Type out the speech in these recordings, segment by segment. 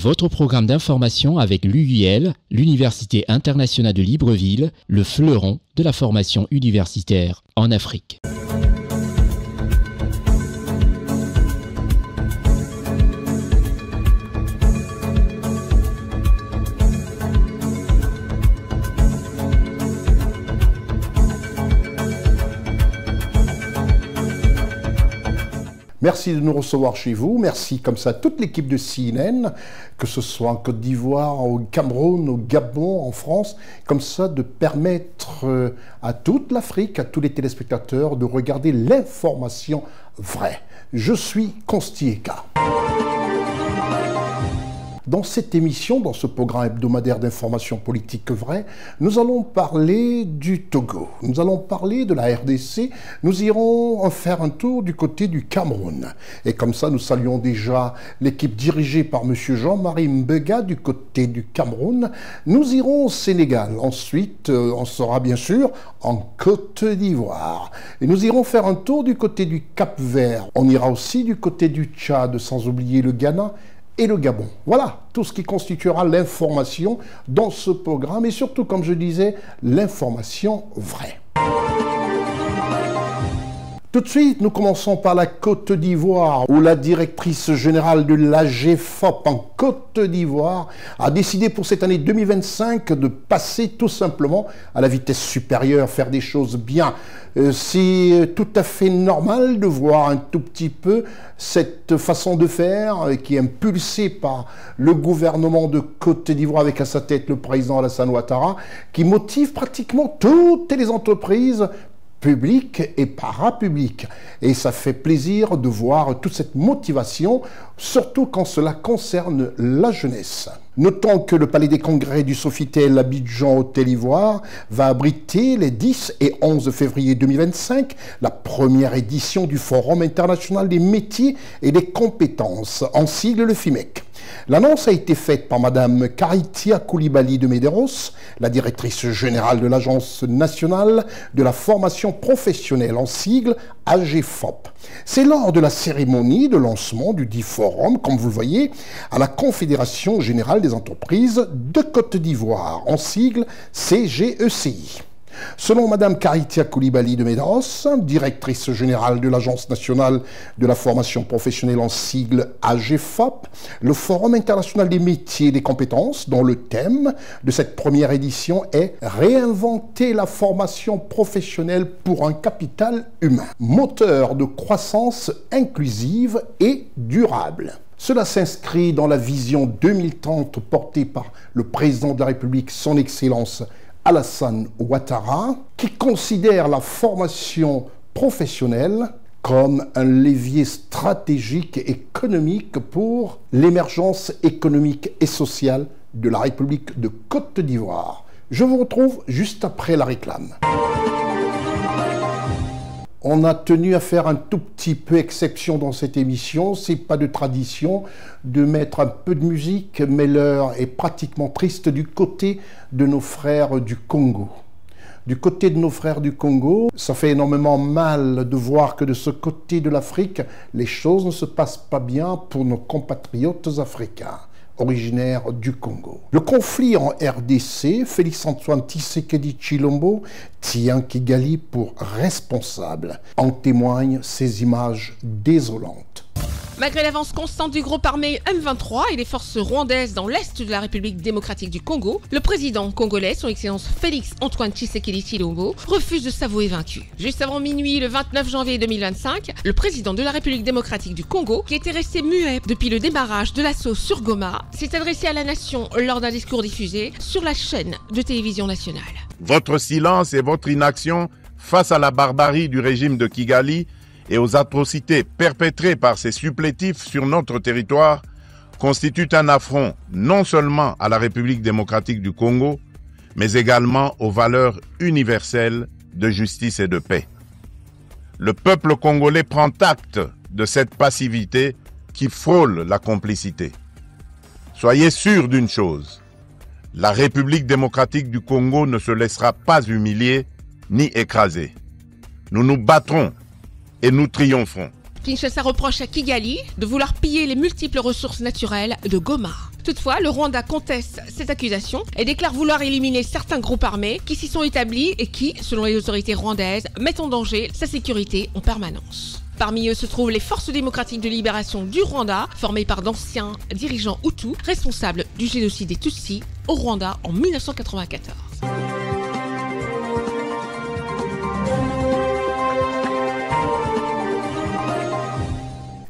Votre programme d'information avec l'UIL, l'Université internationale de Libreville, le fleuron de la formation universitaire en Afrique. Merci de nous recevoir chez vous. Merci comme ça à toute l'équipe de CNN, que ce soit en Côte d'Ivoire, au Cameroun, au Gabon, en France, comme ça de permettre à toute l'Afrique, à tous les téléspectateurs de regarder l'information vraie. Je suis Constieka. Dans cette émission, dans ce programme hebdomadaire d'information politique vraie, nous allons parler du Togo, nous allons parler de la RDC, nous irons faire un tour du côté du Cameroun. Et comme ça, nous saluons déjà l'équipe dirigée par M. Jean-Marie Mbega du côté du Cameroun. Nous irons au Sénégal. Ensuite, on sera bien sûr en Côte d'Ivoire. Et nous irons faire un tour du côté du Cap-Vert. On ira aussi du côté du Tchad, sans oublier le Ghana et le Gabon. Voilà tout ce qui constituera l'information dans ce programme et surtout, comme je disais, l'information vraie. Tout de suite, nous commençons par la Côte d'Ivoire, où la directrice générale de l'AGFOP en Côte d'Ivoire a décidé pour cette année 2025 de passer tout simplement à la vitesse supérieure, faire des choses bien. C'est tout à fait normal de voir un tout petit peu cette façon de faire qui est impulsée par le gouvernement de Côte d'Ivoire avec à sa tête le président Alassane Ouattara, qui motive pratiquement toutes les entreprises public et parapublic. Et ça fait plaisir de voir toute cette motivation, surtout quand cela concerne la jeunesse. Notons que le Palais des Congrès du Sofitel Abidjan Hôtel Ivoire va abriter les 10 et 11 février 2025 la première édition du Forum international des métiers et des compétences, en sigle le FIMEC. L'annonce a été faite par Mme Karitia Koulibaly de Medeiros, la directrice générale de l'Agence nationale de la formation professionnelle, en sigle AGFOP. C'est lors de la cérémonie de lancement du dit forum, comme vous le voyez, à la Confédération générale des entreprises de Côte d'Ivoire, en sigle CGECI. Selon Mme Karitia Koulibaly de Medeiros, directrice générale de l'Agence nationale de la formation professionnelle en sigle AGFOP, le Forum international des métiers et des compétences, dont le thème de cette première édition est « Réinventer la formation professionnelle pour un capital humain, moteur de croissance inclusive et durable ». Cela s'inscrit dans la vision 2030 portée par le président de la République, son Excellence Alassane Ouattara, qui considère la formation professionnelle comme un levier stratégique et économique pour l'émergence économique et sociale de la République de Côte d'Ivoire. Je vous retrouve juste après la réclame. On a tenu à faire un tout petit peu exception dans cette émission. C'est pas de tradition de mettre un peu de musique, mais l'heure est pratiquement triste du côté de nos frères du Congo. Du côté de nos frères du Congo, ça fait énormément mal de voir que de ce côté de l'Afrique, les choses ne se passent pas bien pour nos compatriotes africains originaire du Congo. Le conflit en RDC, Félix-Antoine Tshisekedi Tshilombo tient Kigali pour responsable. En témoignent ces images désolantes. Malgré l'avance constante du groupe armé M23 et des forces rwandaises dans l'est de la République démocratique du Congo, le président congolais, son Excellence Félix-Antoine Tshisekedi Tshilombo, refuse de s'avouer vaincu. Juste avant minuit, le 29 janvier 2025, le président de la République démocratique du Congo, qui était resté muet depuis le démarrage de l'assaut sur Goma, s'est adressé à la nation lors d'un discours diffusé sur la chaîne de télévision nationale. Votre silence et votre inaction face à la barbarie du régime de Kigali et aux atrocités perpétrées par ces supplétifs sur notre territoire constituent un affront non seulement à la République démocratique du Congo, mais également aux valeurs universelles de justice et de paix. Le peuple congolais prend acte de cette passivité qui frôle la complicité. Soyez sûrs d'une chose, la République démocratique du Congo ne se laissera pas humilier ni écraser. Nous nous battrons et nous triompherons. Kinshasa reproche à Kigali de vouloir piller les multiples ressources naturelles de Goma. Toutefois, le Rwanda conteste cette accusation et déclare vouloir éliminer certains groupes armés qui s'y sont établis et qui, selon les autorités rwandaises, mettent en danger sa sécurité en permanence. Parmi eux se trouvent les Forces démocratiques de libération du Rwanda, formées par d'anciens dirigeants Hutus, responsables du génocide des Tutsis au Rwanda en 1994.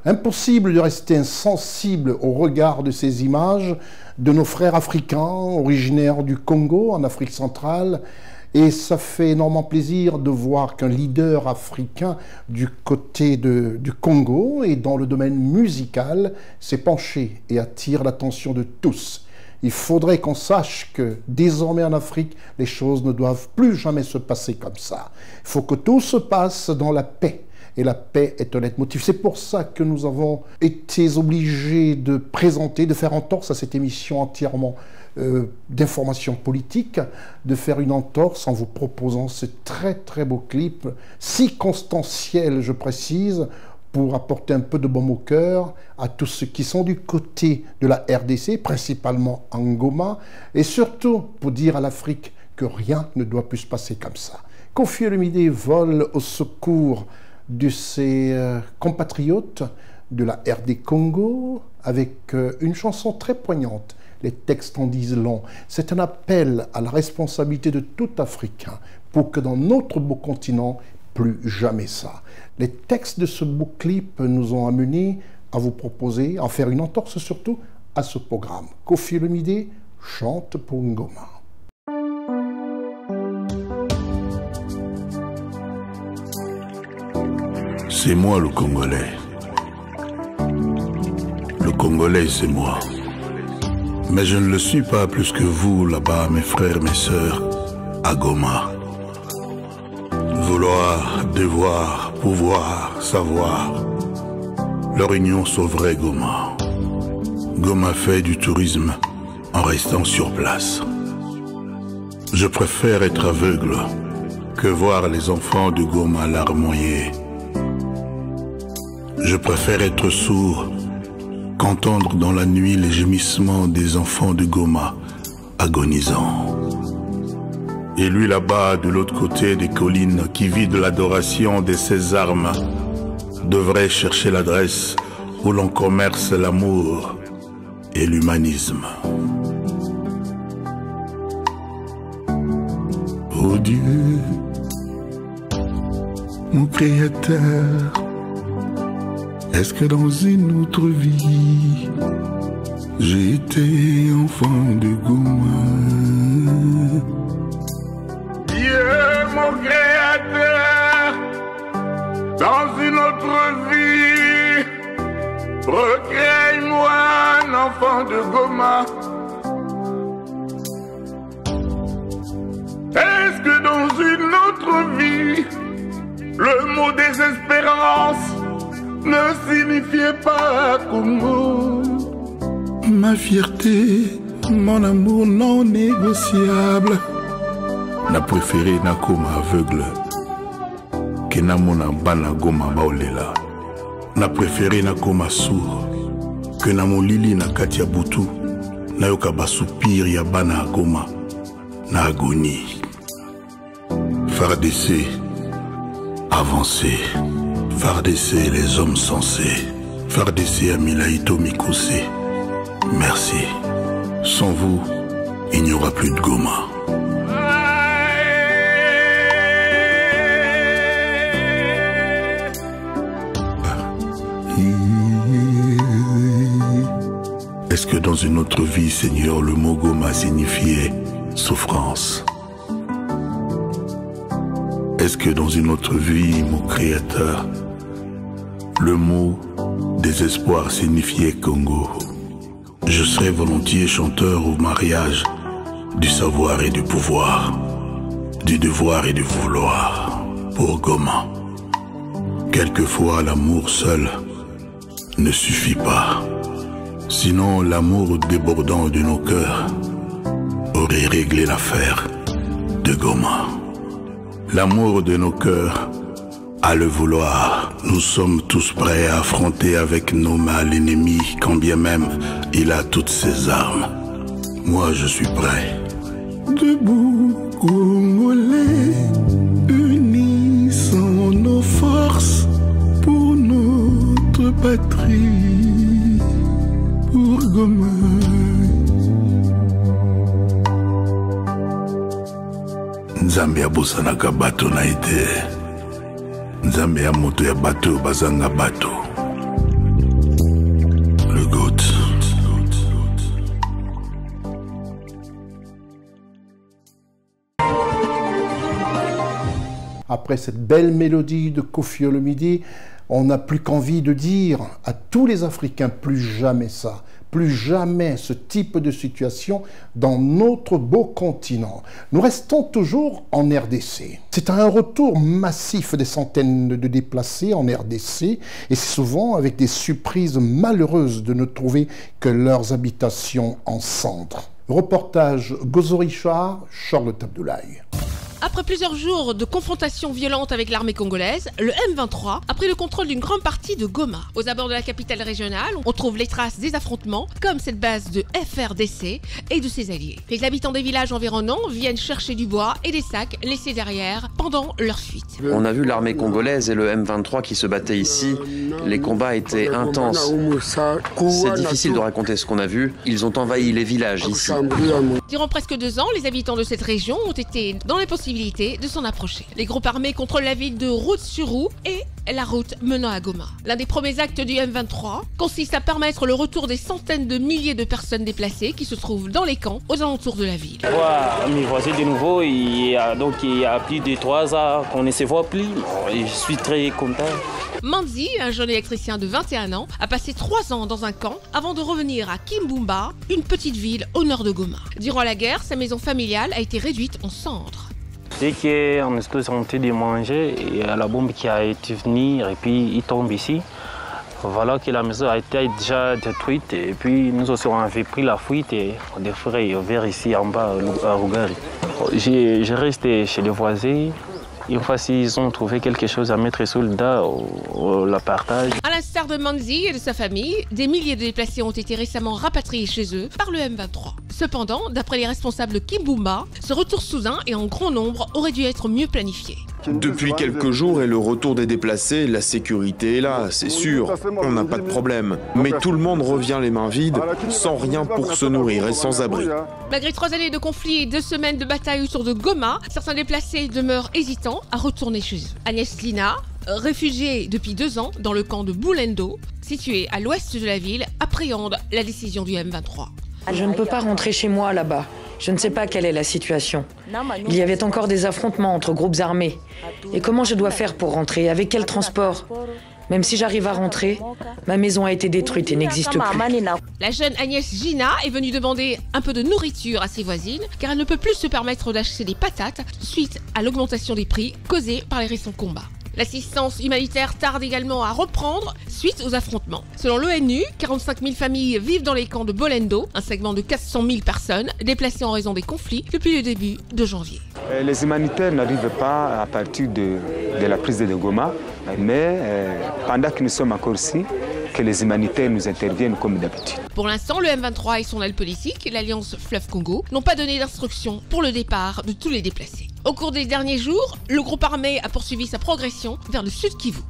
Impossible de rester insensible au regard de ces images de nos frères africains originaires du Congo, en Afrique centrale. Et ça fait énormément plaisir de voir qu'un leader africain du côté du Congo et dans le domaine musical s'est penché et attire l'attention de tous. Il faudrait qu'on sache que désormais en Afrique, les choses ne doivent plus jamais se passer comme ça. Il faut que tout se passe dans la paix. Et la paix est un leitmotiv. C'est pour ça que nous avons été obligés de présenter, de faire entorse à cette émission entièrement d'information politique, de faire une entorse en vous proposant ce très très beau clip, si constanciel, je précise, pour apporter un peu de baume au cœur à tous ceux qui sont du côté de la RDC, principalement en Goma, et surtout pour dire à l'Afrique que rien ne doit plus se passer comme ça. Koffi Olomidé vole au secours de ses compatriotes de la RD Congo avec une chanson très poignante. Les textes en disent long. C'est un appel à la responsabilité de tout Africain pour que dans notre beau continent, plus jamais ça. Les textes de ce beau clip nous ont amenés à vous proposer, à faire une entorse surtout à ce programme. Koffi Olomidé chante pour Ngoma. C'est moi le Congolais. Le Congolais, c'est moi. Mais je ne le suis pas plus que vous, là-bas, mes frères, mes sœurs, à Goma. Vouloir, devoir, pouvoir, savoir. Leur union sauverait Goma. Goma fait du tourisme en restant sur place. Je préfère être aveugle que voir les enfants de Goma larmoyer. Je préfère être sourd qu'entendre dans la nuit les gémissements des enfants de Goma agonisants. Et lui là-bas, de l'autre côté des collines, qui vit de l'adoration de ses armes, devrait chercher l'adresse où l'on commerce l'amour et l'humanisme. Oh Dieu, mon Créateur, est-ce que dans une autre vie, j'ai été enfant de Goma? Dieu, mon Créateur, dans une autre vie, recrée-moi un enfant de Goma. Est-ce que dans une autre vie, le mot désespérance ne signifiait pas Congo? Ma fierté, mon amour non négociable, n'a préféré na comme aveugle que na mona bana Goma baolela. N'a préféré na comme sourd que na molili na katia butu na yoka basoupir ya bana Goma na agonie. FARDC, avancer. FARDC, les hommes sensés. FARDC, Amilaïto Mikoussé. Merci. Sans vous, il n'y aura plus de Goma. Est-ce que dans une autre vie, Seigneur, le mot Goma signifiait souffrance? Est-ce que dans une autre vie, mon Créateur, le mot désespoir signifiait Congo? Je serais volontiers chanteur au mariage du savoir et du pouvoir, du devoir et du vouloir pour Goma. Quelquefois, l'amour seul ne suffit pas. Sinon, l'amour débordant de nos cœurs aurait réglé l'affaire de Goma. L'amour de nos cœurs a le vouloir Nous sommes tous prêts à affronter avec nos mains l'ennemi, quand bien même il a toutes ses armes. Moi, je suis prêt. Debout, Congolais, unissons nos forces pour notre patrie, pour Goma. Nzambe abosanaka bato na ite. Nzambe ya moto ya bato bazanga bato. Le GOAT. Après cette belle mélodie de Koffi Olomide, on n'a plus qu'envie de dire à tous les Africains, plus jamais ça, plus jamais ce type de situation dans notre beau continent. Nous restons toujours en RDC. C'est un retour massif des centaines de déplacés en RDC et c'est souvent avec des surprises malheureuses de ne trouver que leurs habitations en cendres. Reportage Gozo Richard, Charlotte Abdoulaye. Après plusieurs jours de confrontations violentes avec l'armée congolaise, le M23 a pris le contrôle d'une grande partie de Goma. Aux abords de la capitale régionale, on trouve les traces des affrontements, comme cette base de FRDC et de ses alliés. Les habitants des villages environnants viennent chercher du bois et des sacs laissés derrière pendant leur fuite. On a vu l'armée congolaise et le M23 qui se battaient ici. Les combats étaient intenses. C'est difficile de raconter ce qu'on a vu. Ils ont envahi les villages ici. Durant presque 2 ans, les habitants de cette région ont été dans les possibilités de s'en approcher. Les groupes armés contrôlent la ville de Rutshuru et la route menant à Goma. L'un des premiers actes du M23 consiste à permettre le retour des centaines de milliers de personnes déplacées qui se trouvent dans les camps aux alentours de la ville. Mes voisins de nouveau, il y a plus de 3 ans qu'on ne se voit plus. Je suis très content. Manzi, un jeune électricien de 21 ans, a passé 3 ans dans un camp avant de revenir à Kimbumba, une petite ville au nord de Goma. Durant la guerre, sa maison familiale a été réduite en cendres. Dès qu'on est tous en train de manger, il y a la bombe qui a été venue et puis il tombe ici. Voilà que la maison a été déjà détruite et puis nous aussi on avait pris la fuite et on est frères vers ici en bas à Rugari. J'ai resté chez les voisins. Une fois s'ils ont trouvé quelque chose à mettre sous le dos, on la partage. À l'instar de Manzi et de sa famille, des milliers de déplacés ont été récemment rapatriés chez eux par le M23. Cependant, d'après les responsables de Kimbumba, ce retour soudain et en grand nombre aurait dû être mieux planifié. Depuis quelques jours et le retour des déplacés, la sécurité est là, c'est sûr, on n'a pas de problème. Mais tout le monde revient les mains vides, sans rien pour se nourrir et sans abri. Malgré 3 années de conflits et 2 semaines de bataille autour de Goma, certains déplacés demeurent hésitants à retourner chez eux. Agnès Lina, réfugiée depuis 2 ans dans le camp de Boulendo, situé à l'ouest de la ville, appréhende la décision du M23. Je ne peux pas rentrer chez moi là-bas. Je ne sais pas quelle est la situation. Il y avait encore des affrontements entre groupes armés. Et comment je dois faire pour rentrer? Avec quel transport? Même si j'arrive à rentrer, ma maison a été détruite et n'existe plus. La jeune Agnès Gina est venue demander un peu de nourriture à ses voisines car elle ne peut plus se permettre d'acheter des patates suite à l'augmentation des prix causée par les récents combats. L'assistance humanitaire tarde également à reprendre suite aux affrontements. Selon l'ONU, 45 000 familles vivent dans les camps de Bolendo, un segment de 400 000 personnes déplacées en raison des conflits depuis le début de janvier. Les humanitaires n'arrivent pas à partir de la prise de Goma, mais pendant que nous sommes encore ici, que les humanitaires nous interviennent comme d'habitude. Pour l'instant, le M23 et son aile politique, l'Alliance Fleuve Congo, n'ont pas donné d'instructions pour le départ de tous les déplacés. Au cours des derniers jours, le groupe armé a poursuivi sa progression vers le sud Kivu.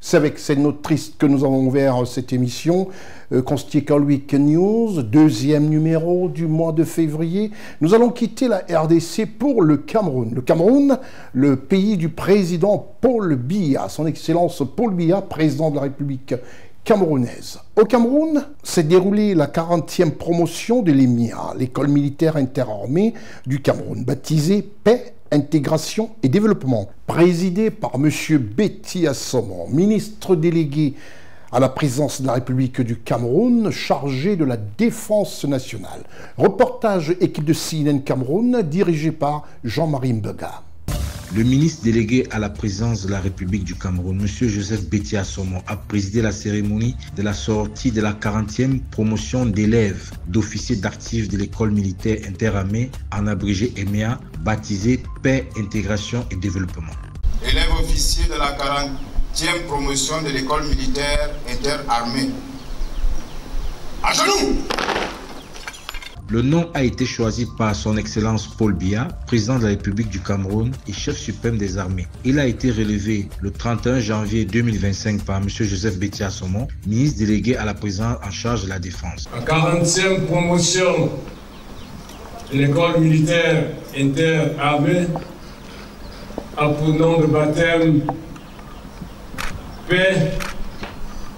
C'est avec cette note triste que nous avons ouvert cette émission. Constitué Week News, 2e numéro du mois de février. Nous allons quitter la RDC pour le Cameroun. Le Cameroun, le pays du président Paul Biya, son Excellence Paul Biya, président de la République camerounaise. Au Cameroun s'est déroulée la 40e promotion de l'EMIA, l'école militaire interarmée du Cameroun, baptisée Paix, Intégration et Développement, présidée par M. Betty Assomon, ministre délégué à la présidence de la République du Cameroun, chargé de la défense nationale. Reportage équipe de CNN Cameroun, dirigé par Jean-Marie Mbega. Le ministre délégué à la présidence de la République du Cameroun, M. Joseph Betty Assomo, a présidé la cérémonie de la sortie de la 40e promotion d'élèves d'officiers d'actifs de l'école militaire interarmée, en abrégé EMEA, baptisée Paix, Intégration et Développement. Élèves officiers de la 40e promotion de l'école militaire interarmée. À genoux! Le nom a été choisi par son Excellence Paul Biya, président de la République du Cameroun et chef suprême des armées. Il a été relevé le 31 janvier 2025 par M. Joseph Betty Assomo, ministre délégué à la présidence en charge de la défense. La 40e promotion de l'école militaire interarmée a pour nom de baptême Paix,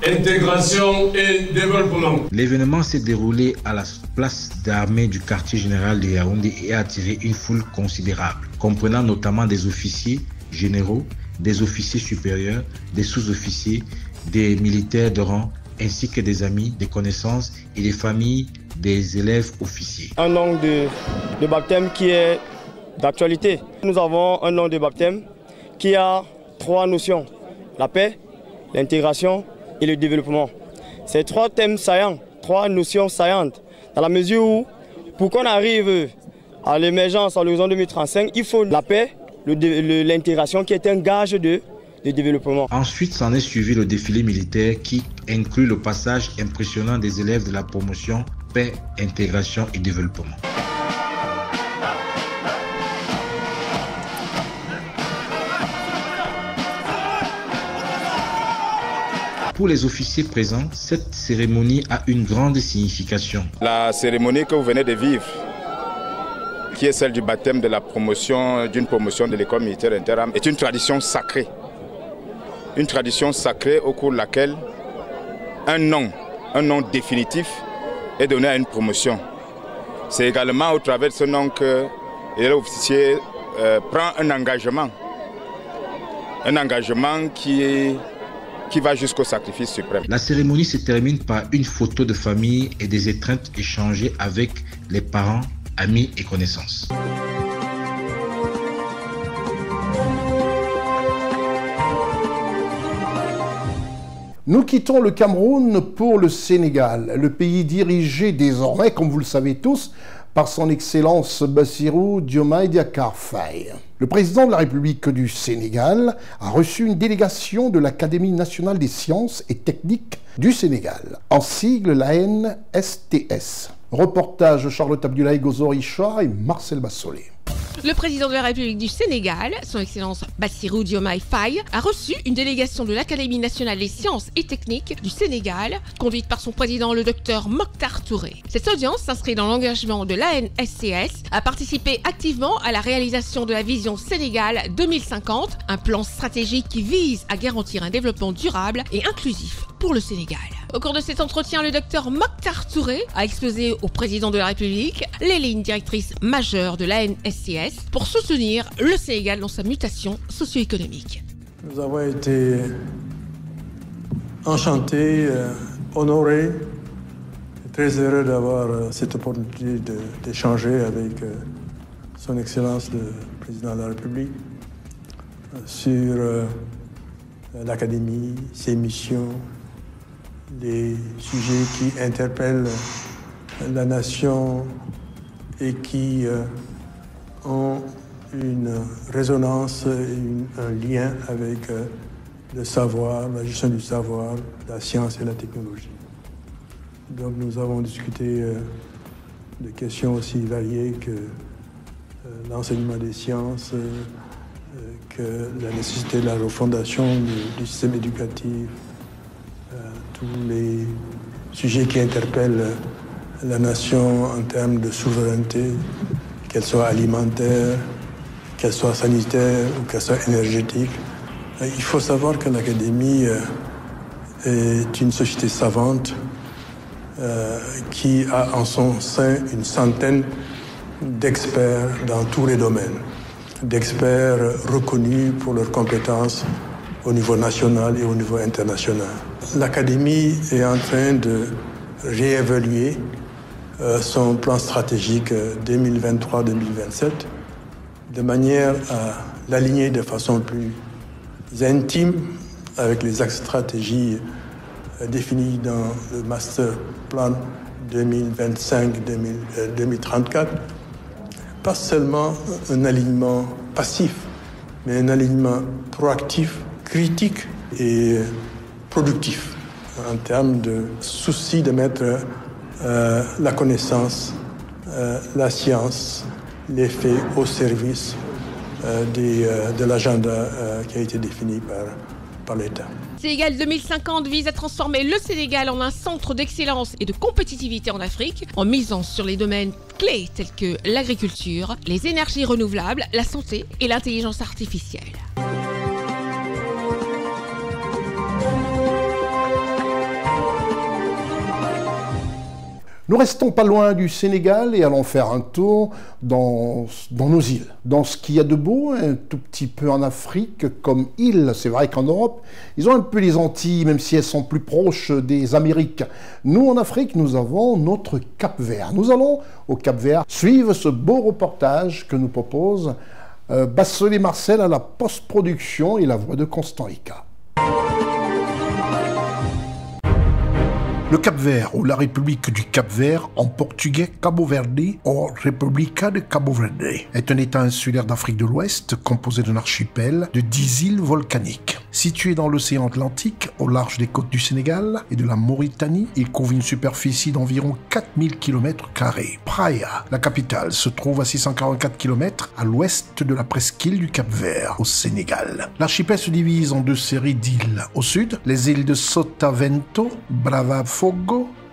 Intégration et Développement. L'événement s'est déroulé à la place d'armée du quartier général de Yaoundé et a attiré une foule considérable, comprenant notamment des officiers généraux, des officiers supérieurs, des sous-officiers, des militaires de rang, ainsi que des amis, des connaissances et des familles des élèves officiers. Un nom de baptême qui est d'actualité. Nous avons un nom de baptême qui a 3 notions: la paix, l'intégration et le développement. Ces 3 thèmes saillants, 3 notions saillantes, dans la mesure où, pour qu'on arrive à l'émergence à l'horizon 2035, il faut la paix, l'intégration qui est un gage de développement. Ensuite, s'en est suivi le défilé militaire qui inclut le passage impressionnant des élèves de la promotion Paix, Intégration et Développement. Pour les officiers présents, cette cérémonie a une grande signification. La cérémonie que vous venez de vivre, qui est celle du baptême de la promotion, d'une promotion de l'école militaire interarmée, est une tradition sacrée. Une tradition sacrée au cours de laquelle un nom définitif est donné à une promotion. C'est également au travers de ce nom que l'officier prend un engagement qui va jusqu'au sacrifice suprême. La cérémonie se termine par une photo de famille et des étreintes échangées avec les parents, amis et connaissances. Nous quittons le Cameroun pour le Sénégal, le pays dirigé désormais, comme vous le savez tous, par son Excellence Bassirou Diomaye Diakhar Faye. Le président de la République du Sénégal a reçu une délégation de l'Académie nationale des sciences et techniques du Sénégal, en sigle l'ANSTS. Reportage Charlotte Abdoulaye Gozoricha et Marcel Bassolé. Le président de la République du Sénégal, son Excellence Bassirou Diomaye Faye, a reçu une délégation de l'Académie nationale des sciences et techniques du Sénégal, conduite par son président le docteur Mokhtar Touré. Cette audience s'inscrit dans l'engagement de l'ANSTS à participer activement à la réalisation de la vision Sénégal 2050, un plan stratégique qui vise à garantir un développement durable et inclusif pour le Sénégal. Au cours de cet entretien, le docteur Mokhtar Touré a exposé au président de la République les lignes directrices majeures de l'ANSTS pour soutenir le Sénégal dans sa mutation socio-économique. Nous avons été enchantés, honorés, très heureux d'avoir cette opportunité d'échanger avec son Excellence le Président de la République sur l'Académie, ses missions, les sujets qui interpellent la nation et qui ont une résonance et un lien avec le savoir, la gestion du savoir, la science et la technologie. Donc nous avons discuté de questions aussi variées que l'enseignement des sciences, que la nécessité de la refondation du système éducatif, tous les sujets qui interpellent la nation en termes de souveraineté, qu'elle soit alimentaire, qu'elle soit sanitaire ou qu'elle soit énergétique. Il faut savoir que l'Académie est une société savante qui a en son sein une centaine d'experts dans tous les domaines, d'experts reconnus pour leurs compétences au niveau national et au niveau international. L'Académie est en train de réévaluer son plan stratégique 2023-2027 de manière à l'aligner de façon plus intime avec les axes stratégies définis dans le Master Plan 2025-2034. Pas seulement un alignement passif, mais un alignement proactif, critique et productif en termes de souci de mettre la connaissance, la science, les faits au service de l'agenda qui a été défini par l'État. Sénégal 2050 vise à transformer le Sénégal en un centre d'excellence et de compétitivité en Afrique, en misant sur les domaines clés tels que l'agriculture, les énergies renouvelables, la santé et l'intelligence artificielle. Nous restons pas loin du Sénégal et allons faire un tour dans nos îles. Dans ce qu'il y a de beau, un tout petit peu en Afrique comme île. C'est vrai qu'en Europe, ils ont un peu les Antilles, même si elles sont plus proches des Amériques. Nous, en Afrique, nous avons notre Cap-Vert. Nous allons au Cap-Vert suivre ce beau reportage que nous propose Bassolé Marcel à la post-production et la voix de Constant Ika. Le Cap-Vert, ou la République du Cap-Vert, en portugais Cabo Verde, ou República de Cabo Verde, est un État insulaire d'Afrique de l'Ouest composé d'un archipel de 10 îles volcaniques. Situé dans l'océan Atlantique, au large des côtes du Sénégal et de la Mauritanie, il couvre une superficie d'environ 4000 km². Praia, la capitale, se trouve à 644 km à l'ouest de la presqu'île du Cap-Vert, au Sénégal. L'archipel se divise en deux séries d'îles. Au sud, les îles de Sotavento, Bravafogo,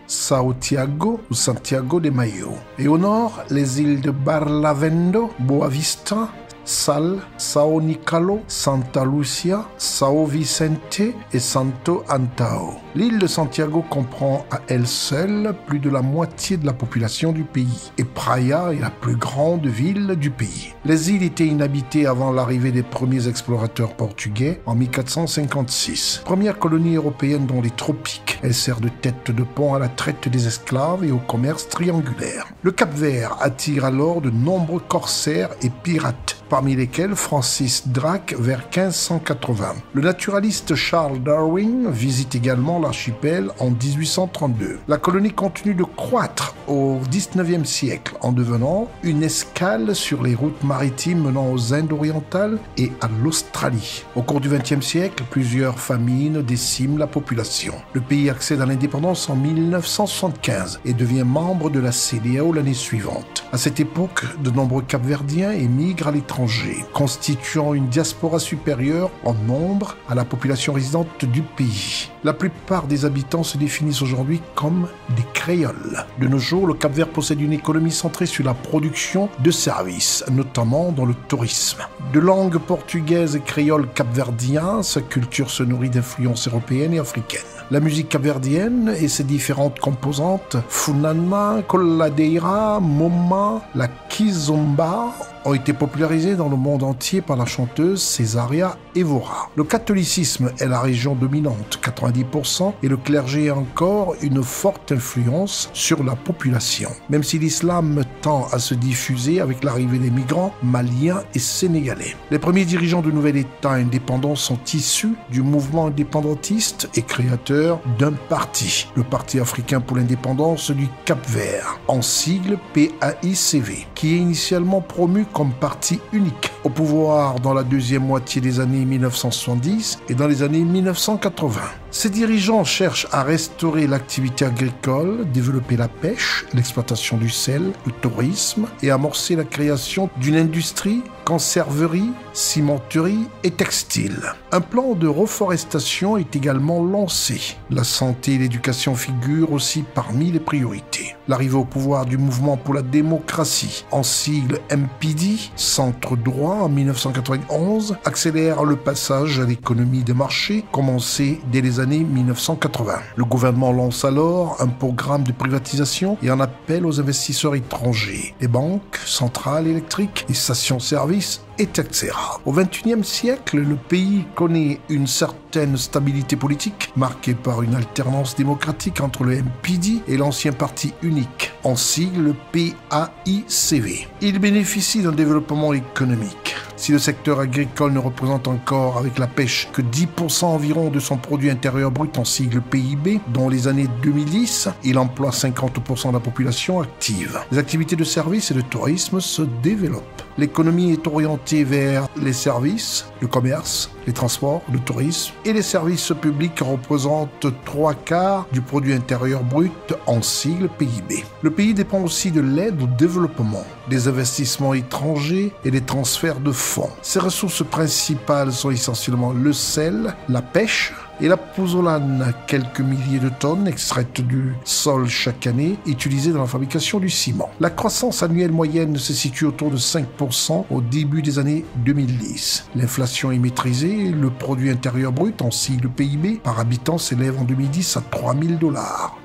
Sao Tiago ou Santiago de Mayo. Et au nord, les îles de Barlavento, Boa Vista, Sal, Sao Nicalo, Santa Lucia, Sao Vicente et Santo Antao. L'île de Santiago comprend à elle seule plus de la moitié de la population du pays et Praia est la plus grande ville du pays. Les îles étaient inhabitées avant l'arrivée des premiers explorateurs portugais en 1456. Première colonie européenne dans les tropiques, elle sert de tête de pont à la traite des esclaves et au commerce triangulaire. Le Cap-Vert attire alors de nombreux corsaires et pirates, parmi lesquels Francis Drake vers 1580. Le naturaliste Charles Darwin visite également l'archipel en 1832. La colonie continue de croître au XIXe siècle en devenant une escale sur les routes maritimes menant aux Indes orientales et à l'Australie. Au cours du XXe siècle, plusieurs famines déciment la population. Le pays accède à l'indépendance en 1975 et devient membre de la CEDEAO l'année suivante. À cette époque, de nombreux Capverdiens émigrent à l'étranger, constituant une diaspora supérieure en nombre à la population résidente du pays. La plupart des habitants se définissent aujourd'hui comme des créoles. De nos jours, le Cap-Vert possède une économie centrée sur la production de services, notamment dans le tourisme. De langue portugaise et créole capverdien, sa culture se nourrit d'influences européennes et africaines. La musique capverdienne et ses différentes composantes, Funana, Coladeira, Moma, la Kizomba, ont été popularisées dans le monde entier par la chanteuse Césaria Évora. Le catholicisme est la région dominante, 90%, et le clergé a encore une forte influence sur la population, même si l'islam tend à se diffuser avec l'arrivée des migrants maliens et sénégalais. Les premiers dirigeants du nouvel État indépendant sont issus du mouvement indépendantiste et créateur d'un parti, le Parti africain pour l'indépendance du Cap-Vert, en sigle PAICV, qui est initialement promu comme parti unique, au pouvoir dans la deuxième moitié des années 1970 et dans les années 1980. Ces dirigeants cherchent à restaurer l'activité agricole, développer la pêche, l'exploitation du sel, le tourisme et amorcer la création d'une industrie, conserverie, cimenterie et textile. Un plan de reforestation est également lancé. La santé et l'éducation figurent aussi parmi les priorités. L'arrivée au pouvoir du mouvement pour la démocratie, en sigle MPD, centre droit en 1991, accélère le passage à l'économie de marché commencé dès les années 1980. Le gouvernement lance alors un programme de privatisation et en appelle aux investisseurs étrangers. Les banques, centrales électriques, les stations-service etc. Au XXIe siècle, le pays connaît une certaine stabilité politique, marquée par une alternance démocratique entre le MPD et l'ancien parti unique, en sigle PAICV. Il bénéficie d'un développement économique. Si le secteur agricole ne représente encore avec la pêche que 10% environ de son produit intérieur brut en sigle PIB, dans les années 2010, il emploie 50% de la population active. Les activités de services et de tourisme se développent. L'économie est orientée vers les services, le commerce, les transports, le tourisme et les services publics représentent 3/4 du produit intérieur brut en sigle PIB. Le pays dépend aussi de l'aide au développement, des investissements étrangers et des transferts de fonds. Ses ressources principales sont essentiellement le sel, la pêche et la pouzzolane, quelques milliers de tonnes extraites du sol chaque année, utilisées dans la fabrication du ciment. La croissance annuelle moyenne se situe autour de 5% au début des années 2010. L'inflation est maîtrisée, le produit intérieur brut en sigle PIB par habitant s'élève en 2010 à $3 000.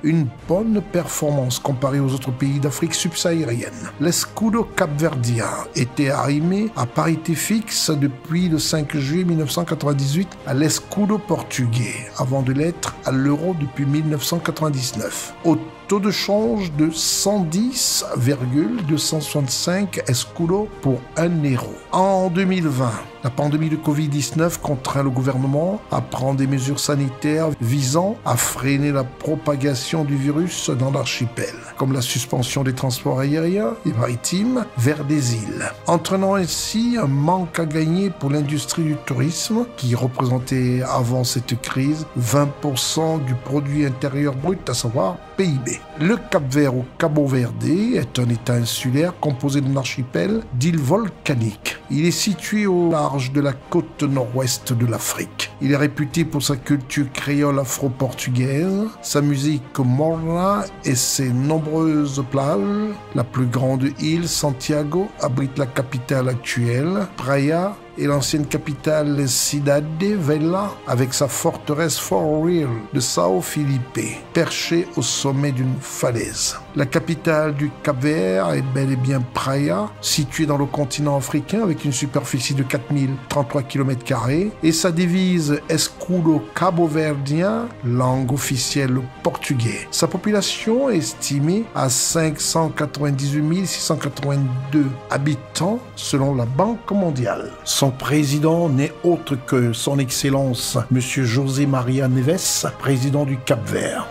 Une bonne performance comparée aux autres pays d'Afrique subsaharienne. L'escudo capverdien était arrimé à parité fixe depuis le 5 juillet 1998 à l'escudo portugais, avant de l'être à l'euro depuis 1999. Au taux de change de 110,265 escudos pour 1 euro. En 2020, la pandémie de Covid-19 contraint le gouvernement à prendre des mesures sanitaires visant à freiner la propagation du virus dans l'archipel, comme la suspension des transports aériens et maritimes vers des îles, entraînant ainsi un manque à gagner pour l'industrie du tourisme qui représentait avant cette crise 20% du produit intérieur brut, à savoir PIB. Le Cap-Vert ou Cabo Verde est un état insulaire composé d'un archipel d'îles volcaniques. Il est situé au large de la côte nord-ouest de l'Afrique. Il est réputé pour sa culture créole afro-portugaise, sa musique morna et ses nombreuses plages. La plus grande île, Santiago, abrite la capitale actuelle, Praia, et l'ancienne capitale Cidade Vella avec sa forteresse For Real de Sao Felipe, perchée au sommet d'une falaise. La capitale du Cap-Vert est bel et bien Praia, située dans le continent africain avec une superficie de 4033 km² et sa devise Escudo Cabo-Verdien, langue officielle portugais. Sa population est estimée à 598 682 habitants selon la Banque mondiale. Son président n'est autre que son Excellence M. José Maria Neves, président du Cap-Vert.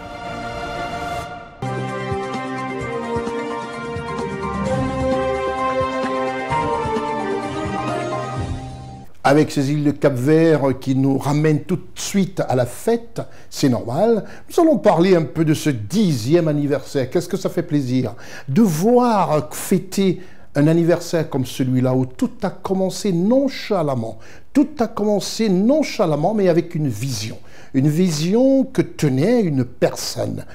Avec ces îles de Cap-Vert qui nous ramènent tout de suite à la fête, c'est normal. Nous allons parler un peu de ce 10e anniversaire. Qu'est-ce que ça fait plaisir de voir fêter un anniversaire comme celui-là où tout a commencé nonchalamment. Tout a commencé nonchalamment, mais avec une vision. Une vision que tenait une personne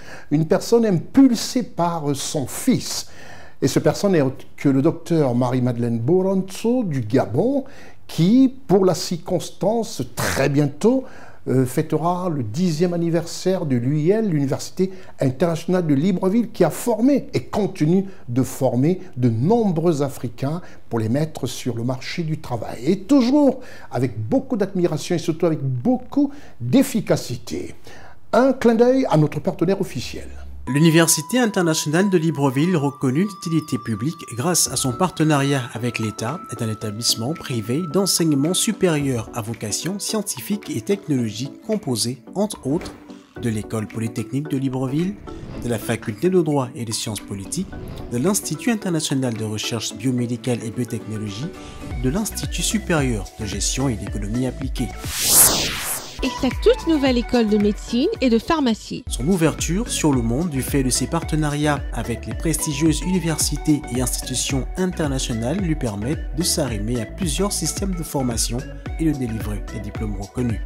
impulsée par son fils. Et ce personne est que le docteur Marie-Madeleine Boronzo du Gabon, qui, pour la circonstance, très bientôt, fêtera le 10e anniversaire de l'UIL, l'Université internationale de Libreville, qui a formé et continue de former de nombreux Africains pour les mettre sur le marché du travail. Et toujours avec beaucoup d'admiration et surtout avec beaucoup d'efficacité. Un clin d'œil à notre partenaire officiel. L'Université internationale de Libreville, reconnue d'utilité publique grâce à son partenariat avec l'État, est un établissement privé d'enseignement supérieur à vocation scientifique et technologique composé, entre autres, de l'École polytechnique de Libreville, de la Faculté de droit et des sciences politiques, de l'Institut international de recherche biomédicale et biotechnologie, de l'Institut supérieur de gestion et d'économie appliquée. Et sa toute nouvelle école de médecine et de pharmacie. Son ouverture sur le monde du fait de ses partenariats avec les prestigieuses universités et institutions internationales lui permettent de s'arrimer à plusieurs systèmes de formation et de délivrer des diplômes reconnus.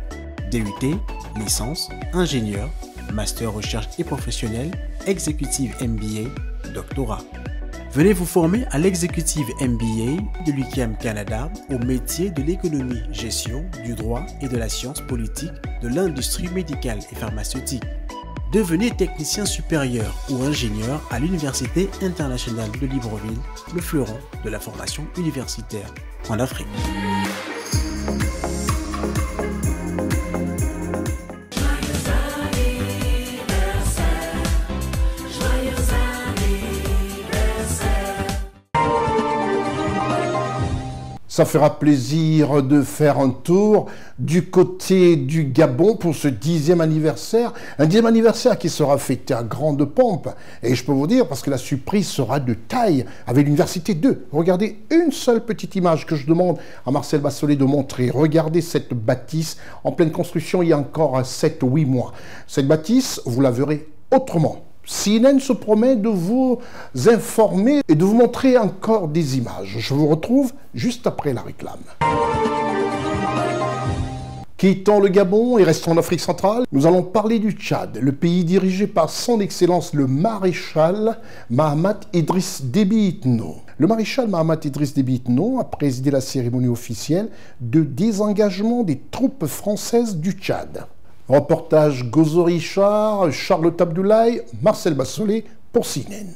DUT, licence, ingénieur, master recherche et professionnel, exécutive MBA, doctorat. Venez vous former à l'exécutive MBA de l'UQAM Canada au métier de l'économie, gestion, du droit et de la science politique de l'industrie médicale et pharmaceutique. Devenez technicien supérieur ou ingénieur à l'Université internationale de Libreville, le fleuron de la formation universitaire en Afrique. Ça fera plaisir de faire un tour du côté du Gabon pour ce 10e anniversaire. Un 10e anniversaire qui sera fêté à grande pompe. Et je peux vous dire, parce que la surprise sera de taille avec l'Université 2. Regardez une seule petite image que je demande à Marcel Bassolet de montrer. Regardez cette bâtisse en pleine construction il y a encore 7 ou 8 mois. Cette bâtisse, vous la verrez autrement. CNN se promet de vous informer et de vous montrer encore des images. Je vous retrouve juste après la réclame. Quittons le Gabon et restons en Afrique centrale, nous allons parler du Tchad, le pays dirigé par son Excellence le maréchal Mahamat Idriss Déby Itno. Le maréchal Mahamat Idriss Déby Itno a présidé la cérémonie officielle de désengagement des troupes françaises du Tchad. Reportage Gozo Richard, Charlotte Abdoulaye, Marcel Bassolet pour CNN.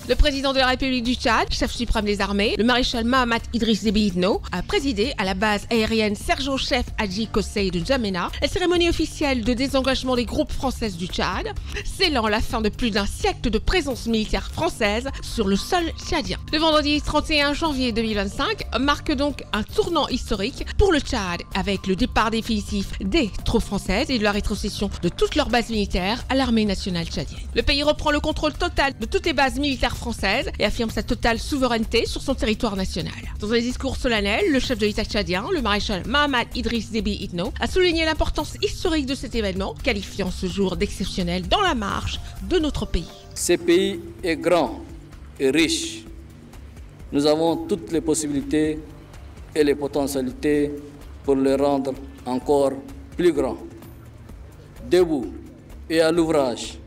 Le président de la République du Tchad, chef suprême des armées, le maréchal Mahamat Idriss Déby Itno, a présidé à la base aérienne Sergent-Chef Hadji Kossei de N'Djamena la cérémonie officielle de désengagement des groupes françaises du Tchad, scellant la fin de plus d'un siècle de présence militaire française sur le sol tchadien. Le vendredi 31 janvier 2025 marque donc un tournant historique pour le Tchad avec le départ définitif des troupes françaises et de la rétrocession de toutes leurs bases militaires à l'armée nationale tchadienne. Le pays reprend le contrôle total de toutes les bases militaires française et affirme sa totale souveraineté sur son territoire national. Dans un discours solennel, le chef de l'État tchadien, le maréchal Mahamat Idriss Déby Itno, a souligné l'importance historique de cet événement, qualifiant ce jour d'exceptionnel dans la marche de notre pays. Ce pays est grand et riche. Nous avons toutes les possibilités et les potentialités pour le rendre encore plus grand. Debout et à l'ouvrage.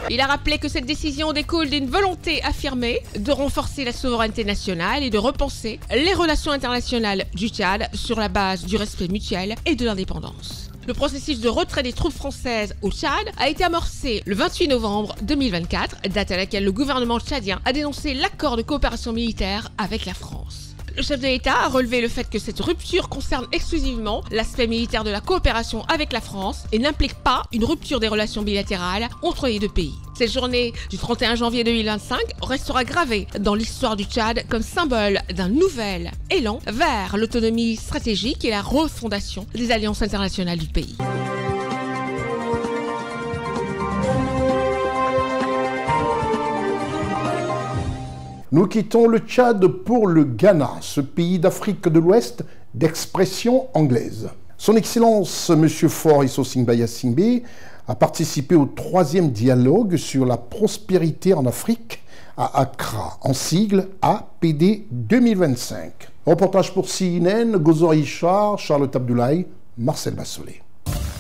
Il a rappelé que cette décision découle d'une volonté affirmée de renforcer la souveraineté nationale et de repenser les relations internationales du Tchad sur la base du respect mutuel et de l'indépendance. Le processus de retrait des troupes françaises au Tchad a été amorcé le 28 novembre 2024, date à laquelle le gouvernement tchadien a dénoncé l'accord de coopération militaire avec la France. Le chef de l'État a relevé le fait que cette rupture concerne exclusivement l'aspect militaire de la coopération avec la France et n'implique pas une rupture des relations bilatérales entre les deux pays. Cette journée du 31 janvier 2025 restera gravée dans l'histoire du Tchad comme symbole d'un nouvel élan vers l'autonomie stratégique et la refondation des alliances internationales du pays. Nous quittons le Tchad pour le Ghana, ce pays d'Afrique de l'Ouest d'expression anglaise. Son Excellence M. Faure Issou-Singba a participé au 3e dialogue sur la prospérité en Afrique à Accra, en sigle APD 2025. Reportage pour CNN, Gozo Richard, Charlotte Abdoulaye, Marcel Bassolet.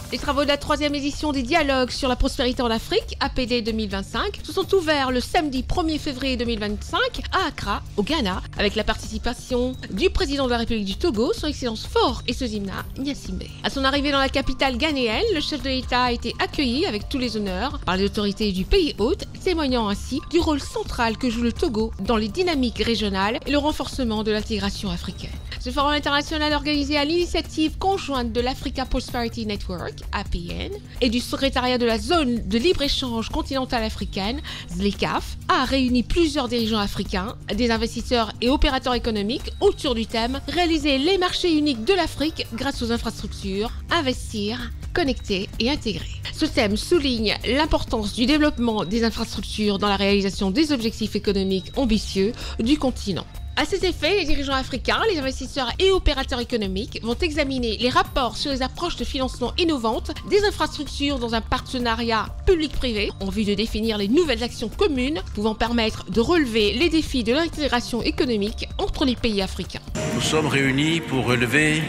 Les travaux de la 3e édition des dialogues sur la prospérité en Afrique, APD 2025, se sont ouverts le samedi 1er février 2025 à Accra, au Ghana, avec la participation du président de la République du Togo, son Excellence Faure Issou-Singba Gnassingbé. À son arrivée dans la capitale ghanéenne, le chef de l'État a été accueilli avec tous les honneurs par les autorités du pays hôte, témoignant ainsi du rôle central que joue le Togo dans les dynamiques régionales et le renforcement de l'intégration africaine. Ce forum international organisé à l'initiative conjointe de l'Africa Prosperity Network, APN, et du secrétariat de la zone de libre-échange continentale africaine, ZLECAf, a réuni plusieurs dirigeants africains, des investisseurs et opérateurs économiques autour du thème « Réaliser les marchés uniques de l'Afrique grâce aux infrastructures, investir, connecter et intégrer ». Ce thème souligne l'importance du développement des infrastructures dans la réalisation des objectifs économiques ambitieux du continent. À cet effet, les dirigeants africains, les investisseurs et opérateurs économiques vont examiner les rapports sur les approches de financement innovantes des infrastructures dans un partenariat public-privé en vue de définir les nouvelles actions communes pouvant permettre de relever les défis de l'intégration économique entre les pays africains. Nous sommes réunis pour relever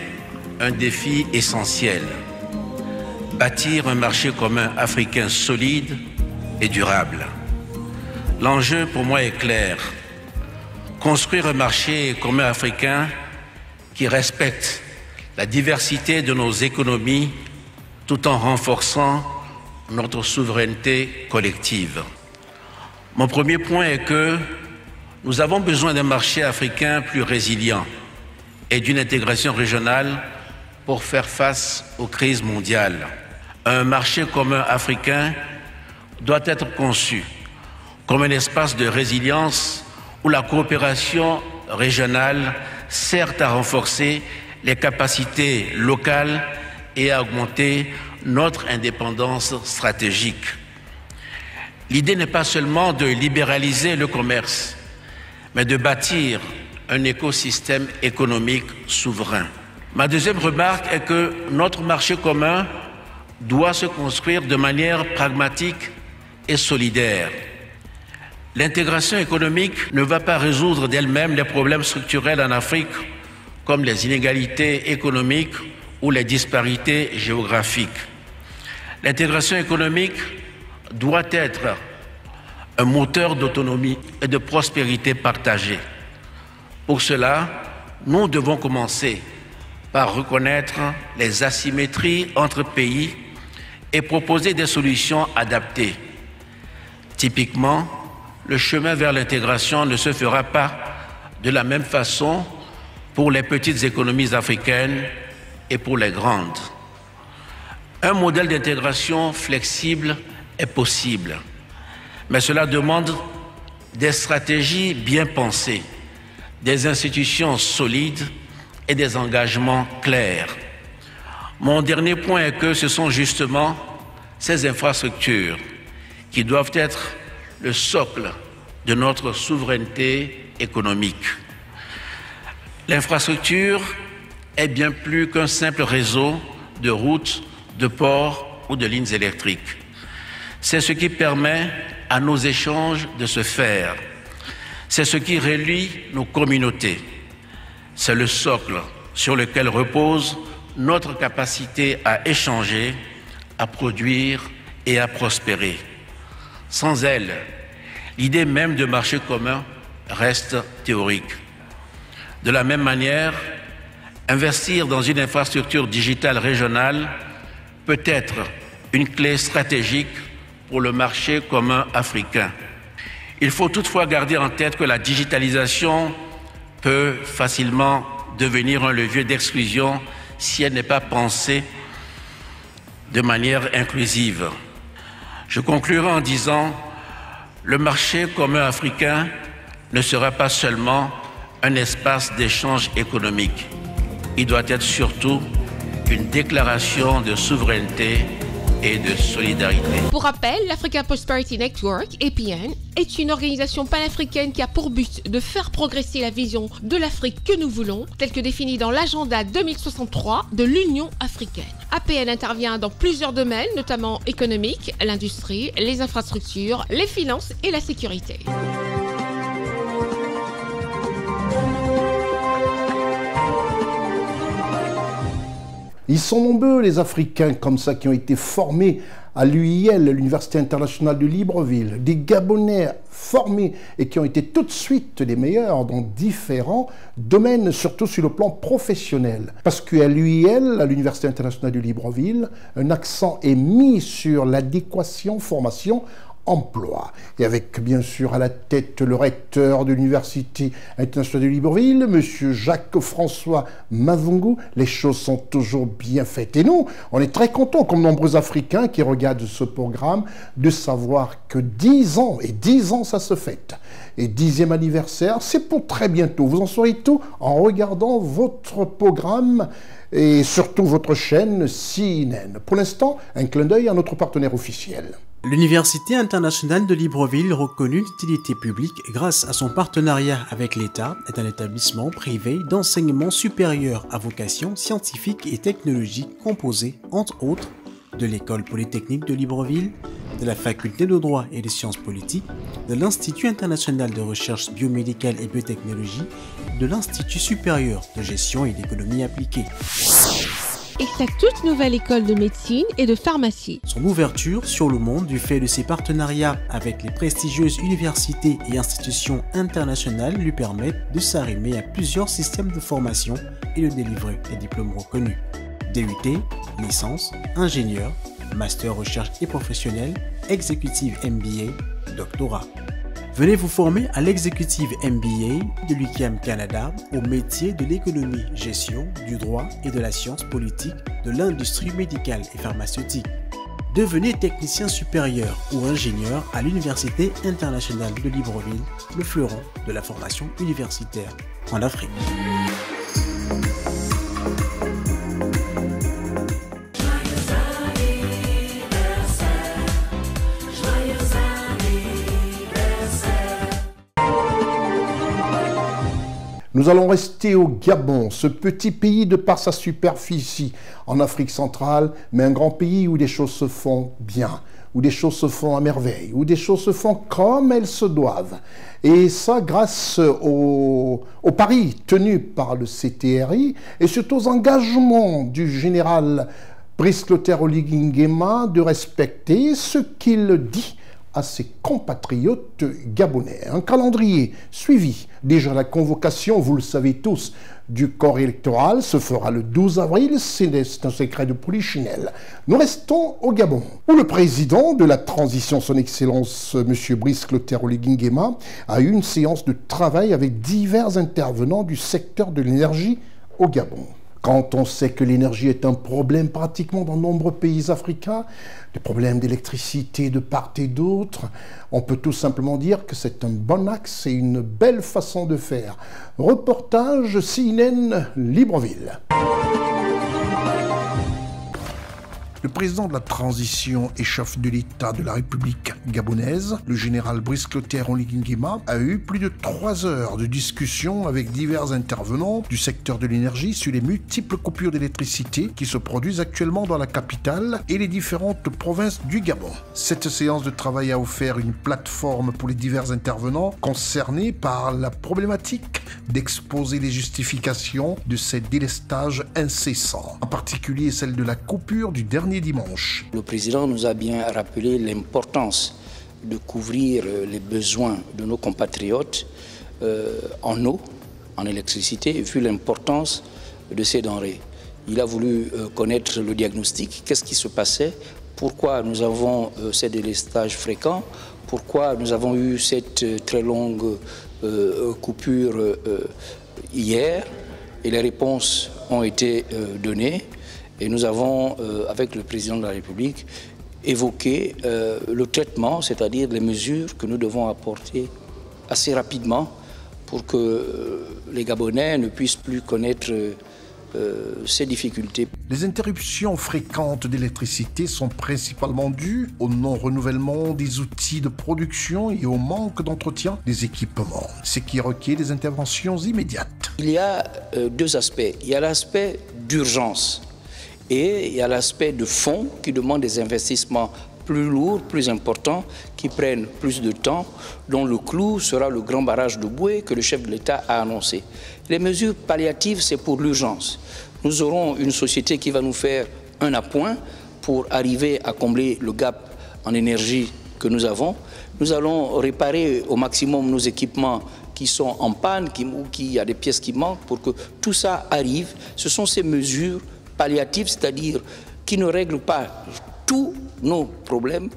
un défi essentiel: bâtir un marché commun africain solide et durable. L'enjeu pour moi est clair: construire un marché commun africain qui respecte la diversité de nos économies tout en renforçant notre souveraineté collective. Mon premier point est que nous avons besoin d'un marché africain plus résilient et d'une intégration régionale pour faire face aux crises mondiales. Un marché commun africain doit être conçu comme un espace de résilience où la coopération régionale sert à renforcer les capacités locales et à augmenter notre indépendance stratégique. L'idée n'est pas seulement de libéraliser le commerce, mais de bâtir un écosystème économique souverain. Ma deuxième remarque est que notre marché commun doit se construire de manière pragmatique et solidaire. L'intégration économique ne va pas résoudre d'elle-même les problèmes structurels en Afrique, comme les inégalités économiques ou les disparités géographiques. L'intégration économique doit être un moteur d'autonomie et de prospérité partagée. Pour cela, nous devons commencer par reconnaître les asymétries entre pays et proposer des solutions adaptées. Typiquement, le chemin vers l'intégration ne se fera pas de la même façon pour les petites économies africaines et pour les grandes. Un modèle d'intégration flexible est possible, mais cela demande des stratégies bien pensées, des institutions solides et des engagements clairs. Mon dernier point est que ce sont justement ces infrastructures qui doivent être le socle de notre souveraineté économique. L'infrastructure est bien plus qu'un simple réseau de routes, de ports ou de lignes électriques. C'est ce qui permet à nos échanges de se faire. C'est ce qui relie nos communautés. C'est le socle sur lequel repose notre capacité à échanger, à produire et à prospérer. Sans elle, l'idée même de marché commun reste théorique. De la même manière, investir dans une infrastructure digitale régionale peut être une clé stratégique pour le marché commun africain. Il faut toutefois garder en tête que la digitalisation peut facilement devenir un levier d'exclusion si elle n'est pas pensée de manière inclusive. Je conclurai en disant, le marché commun africain ne sera pas seulement un espace d'échange économique. Il doit être surtout une déclaration de souveraineté et de solidarité. Pour rappel, l'African Prosperity Network, APN, est une organisation panafricaine qui a pour but de faire progresser la vision de l'Afrique que nous voulons, telle que définie dans l'agenda 2063 de l'Union africaine. APN intervient dans plusieurs domaines, notamment économiques, l'industrie, les infrastructures, les finances et la sécurité. Ils sont nombreux, les Africains comme ça, qui ont été formés à l'UIL, l'Université internationale de Libreville, des Gabonais formés et qui ont été tout de suite les meilleurs dans différents domaines, surtout sur le plan professionnel. Parce qu'à l'UIL, à l'Université internationale de Libreville, un accent est mis sur l'adéquation formation emploi. Et avec, bien sûr, à la tête le recteur de l'Université internationale de Libreville, M. Jacques-François Mavungu, les choses sont toujours bien faites. Et nous, on est très contents, comme nombreux Africains qui regardent ce programme, de savoir que 10 ans, et 10 ans ça se fête. Et 10e anniversaire, c'est pour très bientôt. Vous en saurez tout en regardant votre programme et surtout votre chaîne CNN. Pour l'instant, un clin d'œil à notre partenaire officiel. L'Université internationale de Libreville, reconnue d'utilité publique grâce à son partenariat avec l'État, est un établissement privé d'enseignement supérieur à vocation scientifique et technologique composé, entre autres, de l'École polytechnique de Libreville, de la Faculté de droit et des sciences politiques, de l'Institut international de recherche biomédicale et biotechnologie, de l'Institut supérieur de gestion et d'économie appliquée. Et sa toute nouvelle école de médecine et de pharmacie. Son ouverture sur le monde du fait de ses partenariats avec les prestigieuses universités et institutions internationales lui permettent de s'arrimer à plusieurs systèmes de formation et de délivrer des diplômes reconnus. DUT, licence, ingénieur, master recherche et professionnel, exécutive MBA, doctorat. Venez vous former à l'exécutive MBA de l'UQAM Canada au métier de l'économie, gestion, du droit et de la science politique de l'industrie médicale et pharmaceutique. Devenez technicien supérieur ou ingénieur à l'Université internationale de Libreville, le fleuron de la formation universitaire en Afrique. Nous allons rester au Gabon, ce petit pays de par sa superficie en Afrique centrale, mais un grand pays où des choses se font bien, où des choses se font à merveille, où des choses se font comme elles se doivent. Et ça grâce aux paris tenus par le CTRI et surtout aux engagements du général Brice Clotaire Oligui Nguema de respecter ce qu'il dit à ses compatriotes gabonais. Un calendrier suivi. Déjà la convocation, vous le savez tous, du corps électoral se fera le 12 avril, c'est un secret de polichinelle. Nous restons au Gabon, où le président de la transition, son Excellence M. Brice Clotaire Oligui Nguema, a eu une séance de travail avec divers intervenants du secteur de l'énergie au Gabon. Quand on sait que l'énergie est un problème pratiquement dans de nombreux pays africains, des problèmes d'électricité de part et d'autre, on peut tout simplement dire que c'est un bon axe et une belle façon de faire. Reportage CNN Libreville. Le président de la transition et chef de l'État de la République gabonaise, le général Brice Clotaire Oligui Nguema, a eu plus de 3 heures de discussion avec divers intervenants du secteur de l'énergie sur les multiples coupures d'électricité qui se produisent actuellement dans la capitale et les différentes provinces du Gabon. Cette séance de travail a offert une plateforme pour les divers intervenants concernés par la problématique d'exposer les justifications de ces délestages incessants, en particulier celle de la coupure du dernier dimanche. Le président nous a bien rappelé l'importance de couvrir les besoins de nos compatriotes en eau, en électricité, vu l'importance de ces denrées. Il a voulu connaître le diagnostic, qu'est-ce qui se passait, pourquoi nous avons ces délestages fréquents, pourquoi nous avons eu cette très longue coupure hier, et les réponses ont été données. Et nous avons, avec le président de la République, évoqué le traitement, c'est-à-dire les mesures que nous devons apporter assez rapidement pour que les Gabonais ne puissent plus connaître ces difficultés. Les interruptions fréquentes d'électricité sont principalement dues au non-renouvellement des outils de production et au manque d'entretien des équipements, ce qui requiert des interventions immédiates. Il y a 2 aspects. Il y a l'aspect d'urgence. Et il y a l'aspect de fond qui demande des investissements plus lourds, plus importants, qui prennent plus de temps, dont le clou sera le grand barrage de Boué que le chef de l'État a annoncé. Les mesures palliatives, c'est pour l'urgence. Nous aurons une société qui va nous faire un appoint pour arriver à combler le gap en énergie que nous avons. Nous allons réparer au maximum nos équipements qui sont en panne, qui y a des pièces qui manquent pour que tout ça arrive. Ce sont ces mesures palliatives, c'est-à-dire qui ne règlent pas tous nos problèmes,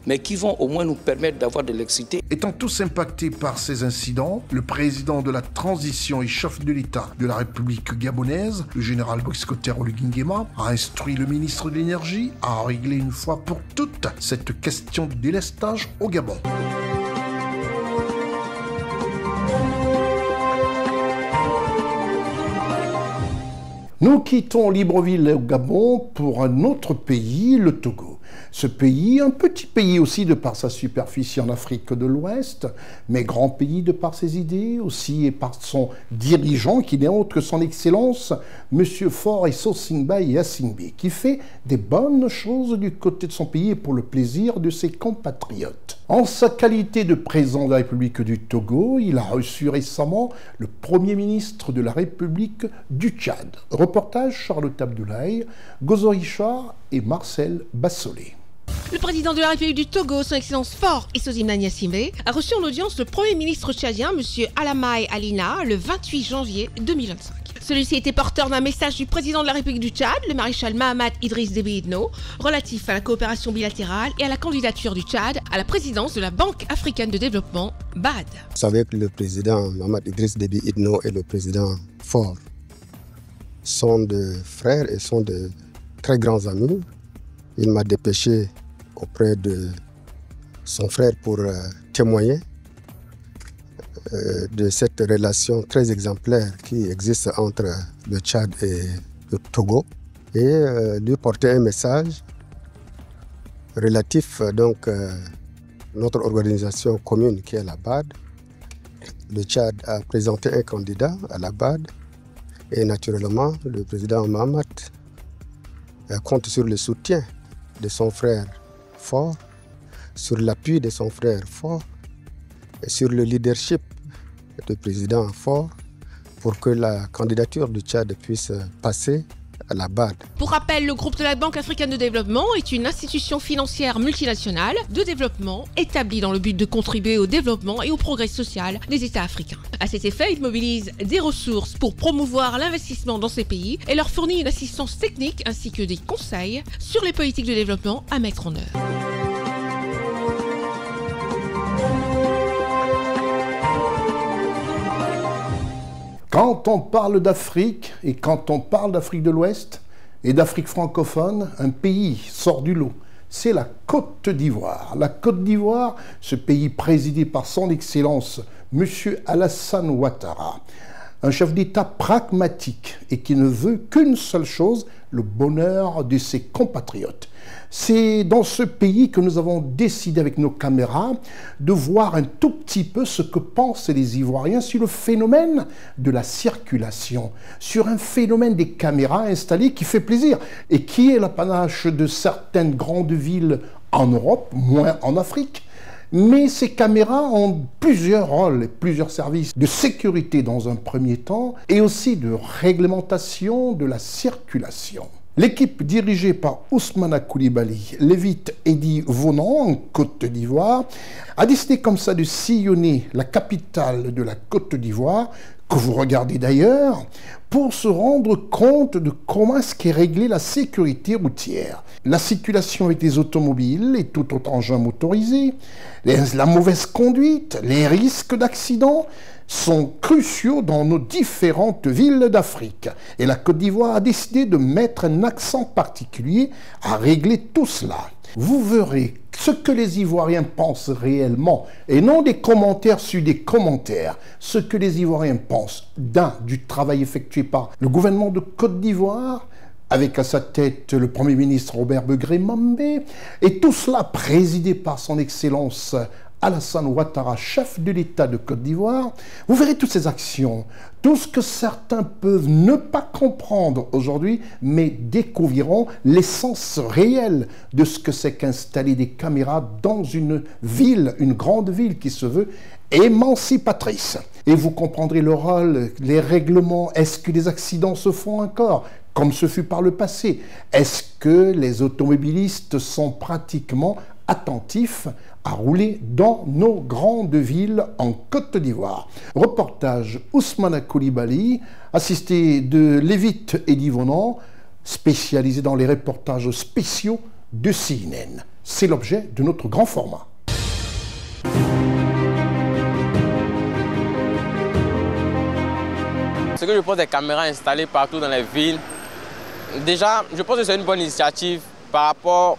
mais qui vont au moins nous permettre d'avoir de l'électricité. Étant tous impactés par ces incidents, le président de la transition et chef de l'État de la République gabonaise, le général Brice Clotaire Oligui Nguema, a instruit le ministre de l'Énergie à régler une fois pour toutes cette question de délestage au Gabon. Nous quittons Libreville au Gabon pour un autre pays, le Togo. Ce pays, un petit pays aussi de par sa superficie en Afrique de l'Ouest, mais grand pays de par ses idées aussi et par son dirigeant qui n'est autre que son Excellence, M. Faure Essosingbaye Assingbe, qui fait des bonnes choses du côté de son pays et pour le plaisir de ses compatriotes. En sa qualité de président de la République du Togo, il a reçu récemment le Premier ministre de la République du Tchad. Reportage Charlotte Abdoulaye, Gozo Richard et Marcel Bassolé. Le président de la République du Togo, son Excellence Faure Essosingbaye Assingbe, a reçu en audience le Premier ministre tchadien, M. Alamaye Alina, le 28 janvier 2025. Celui-ci était porteur d'un message du président de la République du Tchad, le maréchal Mahamat Idriss Déby Itno, relatif à la coopération bilatérale et à la candidature du Tchad à la présidence de la Banque africaine de développement, BAD. Vous savez que le président Mahamat Idriss Déby Itno et le président Faure sont de frères et sont de très grands amis. Il m'a dépêché auprès de son frère pour témoigner de cette relation très exemplaire qui existe entre le Tchad et le Togo et lui porter un message relatif donc notre organisation commune qui est la BAD. Le Tchad a présenté un candidat à la BAD et naturellement le président Mahamat compte sur le soutien de son frère Faure, sur l'appui de son frère Faure et sur le leadership du président Faure pour que la candidature du Tchad puisse passer à la BAD. Pour rappel, le groupe de la Banque africaine de développement est une institution financière multinationale de développement établie dans le but de contribuer au développement et au progrès social des États africains. À cet effet, il mobilise des ressources pour promouvoir l'investissement dans ces pays et leur fournit une assistance technique ainsi que des conseils sur les politiques de développement à mettre en œuvre. Quand on parle d'Afrique et quand on parle d'Afrique de l'Ouest et d'Afrique francophone, un pays sort du lot. C'est la Côte d'Ivoire. La Côte d'Ivoire, ce pays présidé par son Excellence, M. Alassane Ouattara, un chef d'État pragmatique et qui ne veut qu'une seule chose, le bonheur de ses compatriotes. C'est dans ce pays que nous avons décidé avec nos caméras de voir un tout petit peu ce que pensent les Ivoiriens sur le phénomène de la circulation, sur un phénomène des caméras installées qui fait plaisir et qui est l'apanage de certaines grandes villes en Europe, moins en Afrique. Mais ces caméras ont plusieurs rôles, plusieurs services de sécurité dans un premier temps et aussi de réglementation de la circulation. L'équipe dirigée par Ousmana Coulibaly, l'évite Eddie Vonan en Côte d'Ivoire, a décidé comme ça de sillonner la capitale de la Côte d'Ivoire, que vous regardez d'ailleurs, pour se rendre compte de comment est-ce qu'est réglée la sécurité routière. La circulation avec les automobiles et tout autre engin motorisé, la mauvaise conduite, les risques d'accident sont cruciaux dans nos différentes villes d'Afrique. Et la Côte d'Ivoire a décidé de mettre un accent particulier à régler tout cela. Vous verrez ce que les Ivoiriens pensent réellement, et non des commentaires sur des commentaires, ce que les Ivoiriens pensent du travail effectué par le gouvernement de Côte d'Ivoire, avec à sa tête le Premier ministre Robert Begré-Mambé, et tout cela présidé par son Excellence Alassane Ouattara, chef de l'État de Côte d'Ivoire. Vous verrez toutes ces actions, tout ce que certains peuvent ne pas comprendre aujourd'hui, mais découvriront l'essence réelle de ce que c'est qu'installer des caméras dans une ville, une grande ville qui se veut émancipatrice. Et vous comprendrez le rôle, les règlements, est-ce que les accidents se font encore comme ce fut par le passé? Est-ce que les automobilistes sont pratiquement attentifs à rouler dans nos grandes villes en Côte d'Ivoire? Reportage Ousmana Coulibaly, assisté de l'évite Eddie Vonan, spécialisé dans les reportages spéciaux de CNN. C'est l'objet de notre grand format. Ce que je pense des caméras installées partout dans les villes, déjà, je pense que c'est une bonne initiative par rapport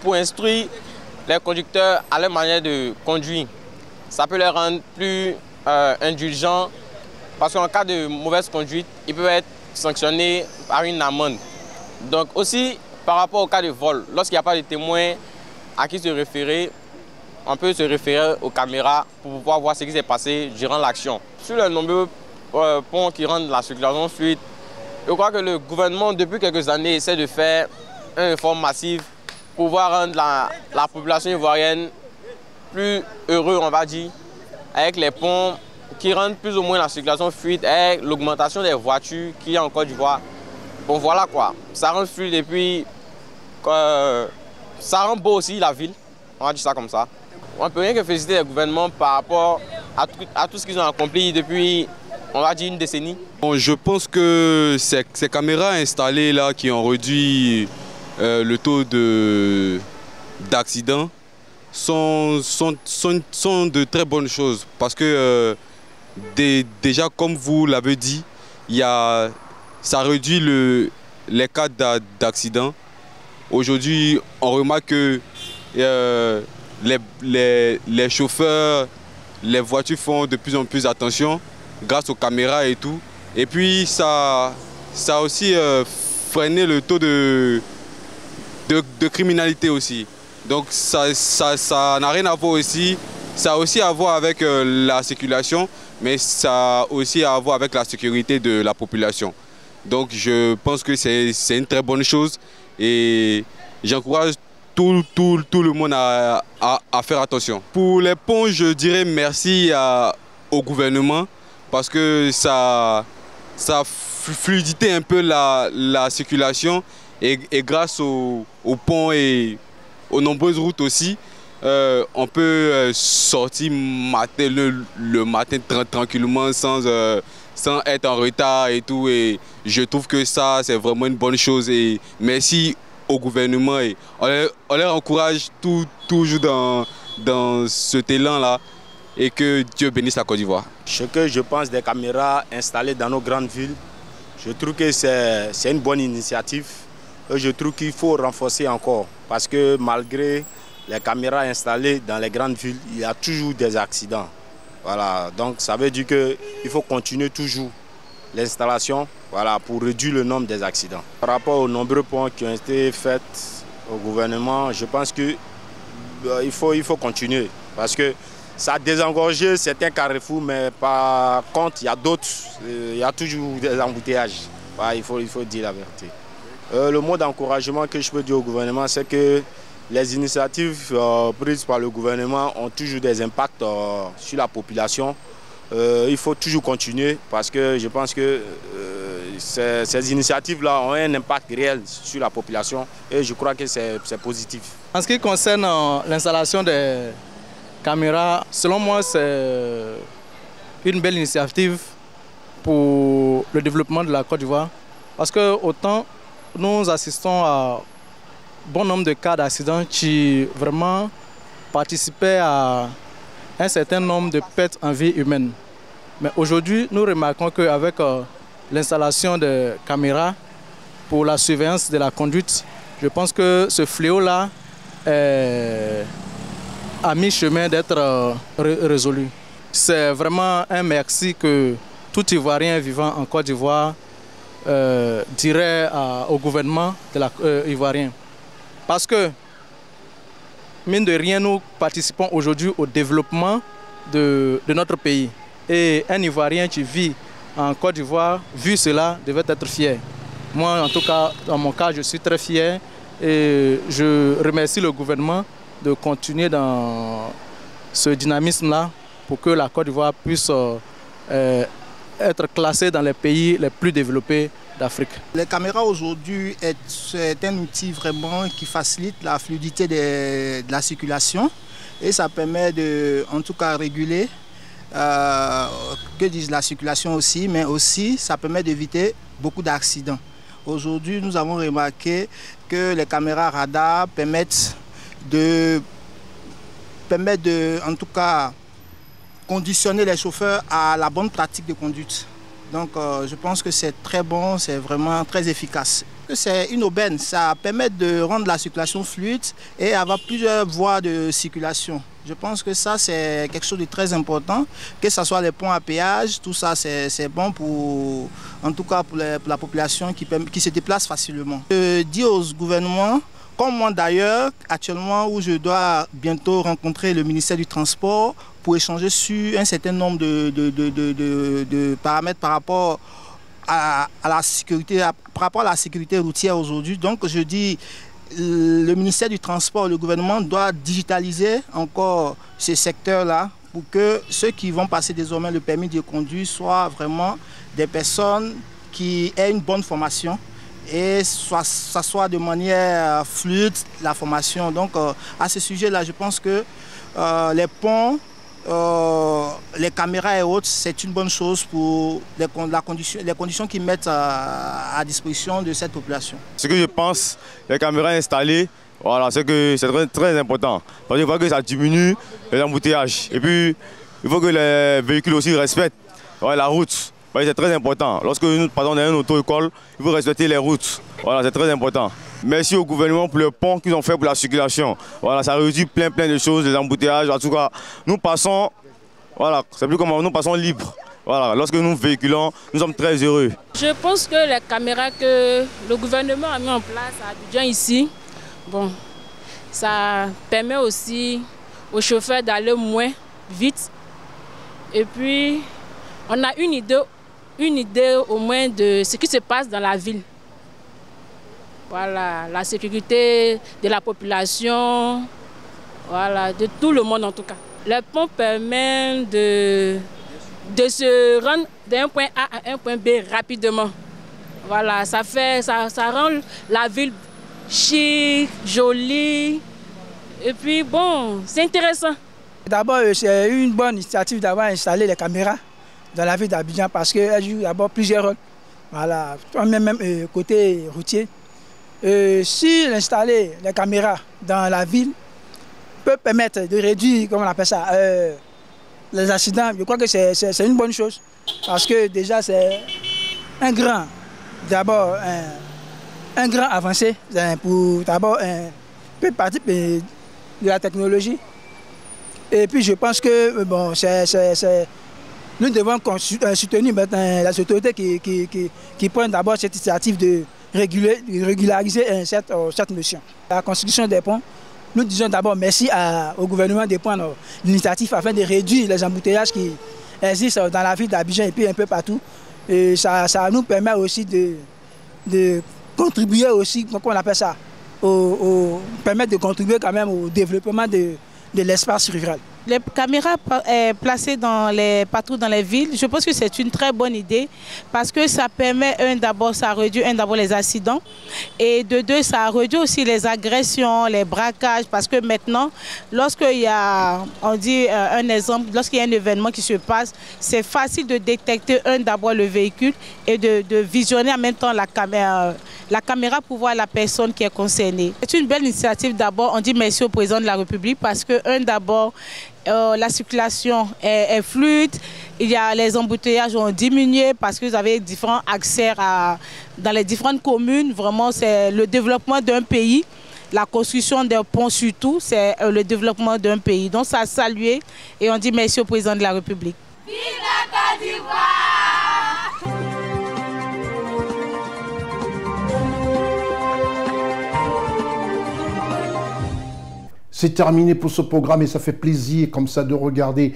pour instruire les conducteurs à leur manière de conduire. Ça peut les rendre plus indulgents parce qu'en cas de mauvaise conduite, ils peuvent être sanctionnés par une amende. Donc aussi, par rapport au cas de vol, lorsqu'il n'y a pas de témoin à qui se référer, on peut se référer aux caméras pour pouvoir voir ce qui s'est passé durant l'action. Sur les nombreux ponts qui rendent la circulation fluide, je crois que le gouvernement, depuis quelques années, essaie de faire une réforme massive pour pouvoir rendre la population ivoirienne plus heureuse, on va dire, avec les ponts qui rendent plus ou moins la circulation fluide, avec l'augmentation des voitures qu'il y a en Côte d'Ivoire. Bon voilà quoi, ça rend fluide et puis ça rend beau aussi la ville, on va dire ça comme ça. On ne peut rien que féliciter le gouvernement par rapport à tout ce qu'ils ont accompli depuis on va dire, une décennie. Bon, je pense que ces caméras installées là qui ont réduit le taux d'accidents sont de très bonnes choses. Parce que déjà, comme vous l'avez dit, ça réduit les cas d'accidents. Aujourd'hui, on remarque que les chauffeurs, les voitures font de plus en plus attention grâce aux caméras et tout. Et puis ça a aussi freiné le taux de criminalité aussi. Donc ça n'a rien à voir aussi. Ça a aussi à voir avec la circulation, mais ça a aussi à voir avec la sécurité de la population. Donc je pense que c'est une très bonne chose et j'encourage tout le monde à faire attention. Pour les ponts, je dirais merci au gouvernement parce que ça a fluidité un peu la circulation et grâce aux ponts et aux nombreuses routes aussi, on peut sortir le matin tranquillement sans être en retard et tout. Et je trouve que ça, c'est vraiment une bonne chose. Et merci au gouvernement. Et on les encourage toujours dans cet élan-là. Et que Dieu bénisse la Côte d'Ivoire. Ce que je pense des caméras installées dans nos grandes villes, je trouve que c'est une bonne initiative. Et je trouve qu'il faut renforcer encore. Parce que malgré les caméras installées dans les grandes villes, il y a toujours des accidents. Voilà, donc ça veut dire qu'il faut continuer toujours l'installation, voilà, pour réduire le nombre des accidents. Par rapport aux nombreux ponts qui ont été faits au gouvernement, je pense qu'il faut continuer. Parce que ça a désengorgé certains carrefours, mais par contre, il y a d'autres, il y a toujours des embouteillages. Voilà, il faut dire la vérité. Le mot d'encouragement que je peux dire au gouvernement, c'est que les initiatives prises par le gouvernement ont toujours des impacts sur la population. Il faut toujours continuer parce que je pense que ces initiatives-là ont un impact réel sur la population et je crois que c'est positif. En ce qui concerne l'installation des caméras, selon moi, c'est une belle initiative pour le développement de la Côte d'Ivoire parce que autant nous assistons à bon nombre de cas d'accidents qui vraiment participaient à un certain nombre de pertes en vie humaine. Mais aujourd'hui, nous remarquons qu'avec l'installation de caméras pour la surveillance de la conduite, je pense que ce fléau-là a mis chemin d'être résolu. C'est vraiment un merci que tout Ivoirien vivant en Côte d'Ivoire dirait au gouvernement ivoirien. Parce que, mine de rien, nous participons aujourd'hui au développement de notre pays. Et un Ivoirien qui vit en Côte d'Ivoire, vu cela, devait être fier. Moi, en tout cas, dans mon cas, je suis très fier et je remercie le gouvernement de continuer dans ce dynamisme-là pour que la Côte d'Ivoire puisse être classée dans les pays les plus développés d'Afrique. Les caméras aujourd'hui, c'est un outil vraiment qui facilite la fluidité de la circulation et ça permet de, en tout cas, réguler la circulation aussi, mais aussi ça permet d'éviter beaucoup d'accidents. Aujourd'hui, nous avons remarqué que les caméras radars permettent de en tout cas, conditionner les chauffeurs à la bonne pratique de conduite. Donc je pense que c'est très bon, c'est vraiment très efficace. C'est une aubaine, ça permet de rendre la circulation fluide et avoir plusieurs voies de circulation. Je pense que ça c'est quelque chose de très important, que ce soit les ponts à péage, tout ça c'est bon pour, en tout cas pour la population qui se déplace facilement. Je dis aux gouvernements, comme moi d'ailleurs, actuellement où je dois bientôt rencontrer le ministère du Transport pour échanger sur un certain nombre de paramètres par rapport à la sécurité, par rapport à la sécurité routière aujourd'hui. Donc je dis, le ministère du Transport, le gouvernement doit digitaliser encore ce secteur-là pour que ceux qui vont passer désormais le permis de conduire soient vraiment des personnes qui aient une bonne formation et ça soit de manière fluide la formation. Donc à ce sujet-là, je pense que les ponts les caméras et autres, c'est une bonne chose pour les conditions qu'ils mettent à disposition de cette population. Ce que je pense, les caméras installées, voilà, c'est que c'est très, très important. Parce qu'il faut que ça diminue les embouteillages. Et puis, il faut que les véhicules aussi respectent la route. C'est très important. Lorsque nous partons dans une auto-école, il faut respecter les routes. Voilà, c'est très important. Merci au gouvernement pour le pont qu'ils ont fait pour la circulation. Voilà, ça réduit plein de choses, les embouteillages. En tout cas, nous passons, voilà, c'est plus comme nous passons libres. Voilà, lorsque nous véhiculons, nous sommes très heureux. Je pense que les caméras que le gouvernement a mis en place à Abidjan ici, bon, ça permet aussi aux chauffeurs d'aller moins vite. Et puis, on a une idée au moins de ce qui se passe dans la ville. Voilà, la sécurité de la population, voilà, de tout le monde en tout cas. Le pont permet de se rendre d'un point A à un point B rapidement. Voilà, ça rend la ville chic, jolie. Et puis bon, c'est intéressant. D'abord, c'est une bonne initiative d'avoir installé les caméras dans la ville d'Abidjan parce qu'elles jouent d'abord plusieurs rôles. Voilà, même côté routier. Si installer les caméras dans la ville peut permettre de réduire, comment on appelle ça, les accidents, je crois que c'est une bonne chose. Parce que déjà c'est un grand avancé pour d'abord peu partie de la technologie. Et puis je pense que bon, nous devons soutenir les autorités qui prennent d'abord cette initiative de régulariser cette notion. La construction des ponts, nous disons d'abord merci au gouvernement de prendre l'initiative afin de réduire les embouteillages qui existent dans la ville d'Abidjan et puis un peu partout. Et ça nous permet aussi de contribuer aussi, comment on appelle ça, permettre de contribuer quand même au développement de l'espace rural. Les caméras placées partout dans les villes, je pense que c'est une très bonne idée parce que ça permet, ça réduit les accidents et de deux, ça réduit aussi les agressions, les braquages parce que maintenant, lorsqu'il y a, on dit un exemple, lorsqu'il y a un événement qui se passe, c'est facile de détecter d'abord le véhicule et de visionner en même temps la caméra pour voir la personne qui est concernée. C'est une belle initiative d'abord, on dit merci au président de la République parce que d'abord, la circulation est fluide, les embouteillages ont diminué parce que vous avez différents accès dans les différentes communes. Vraiment, c'est le développement d'un pays, la construction des ponts surtout, c'est le développement d'un pays. Donc ça a salué et on dit merci au président de la République. Vive la Côte d'Ivoire! C'est terminé pour ce programme et ça fait plaisir comme ça de regarder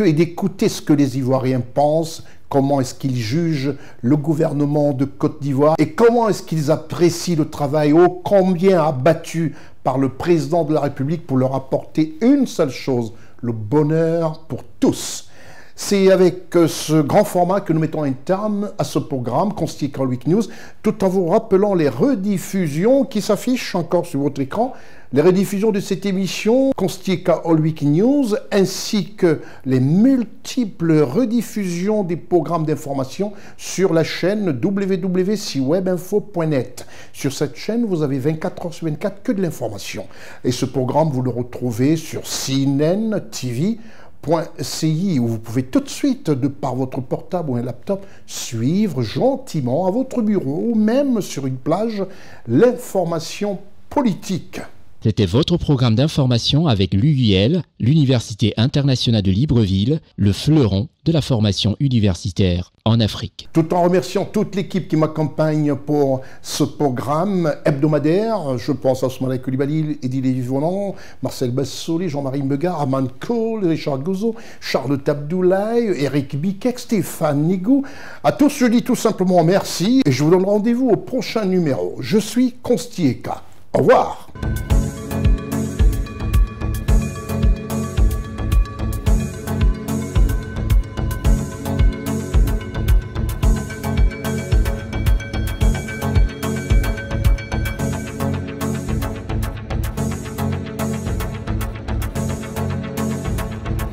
et d'écouter ce que les Ivoiriens pensent, comment est-ce qu'ils jugent le gouvernement de Côte d'Ivoire et comment est-ce qu'ils apprécient le travail ô combien abattu par le président de la République pour leur apporter une seule chose, le bonheur pour tous. C'est avec ce grand format que nous mettons un terme à ce programme Constieka All Week News, tout en vous rappelant les rediffusions qui s'affichent encore sur votre écran, les rediffusions de cette émission Constieka All Week News, ainsi que les multiples rediffusions des programmes d'information sur la chaîne www.siwebinfo.net. Sur cette chaîne, vous avez 24 heures sur 24 que de l'information. Et ce programme, vous le retrouvez sur CNN TV. .ci, où vous pouvez tout de suite, de par votre portable ou un laptop, suivre gentiment à votre bureau ou même sur une plage l'information politique. C'était votre programme d'information avec l'UIL, l'Université internationale de Libreville, le fleuron de la formation universitaire en Afrique. Tout en remerciant toute l'équipe qui m'accompagne pour ce programme hebdomadaire, je pense à Ousmane Koulibaly, Eddy Lévy-Volant, Marcel Bassolé, Jean-Marie Mbegard, Aman Cole, Richard Gouzeau, Charles Tabdoulaye, Eric Biquet, Stéphane Nigou. À tous, je dis tout simplement merci et je vous donne rendez-vous au prochain numéro. Je suis Constieka. Au revoir.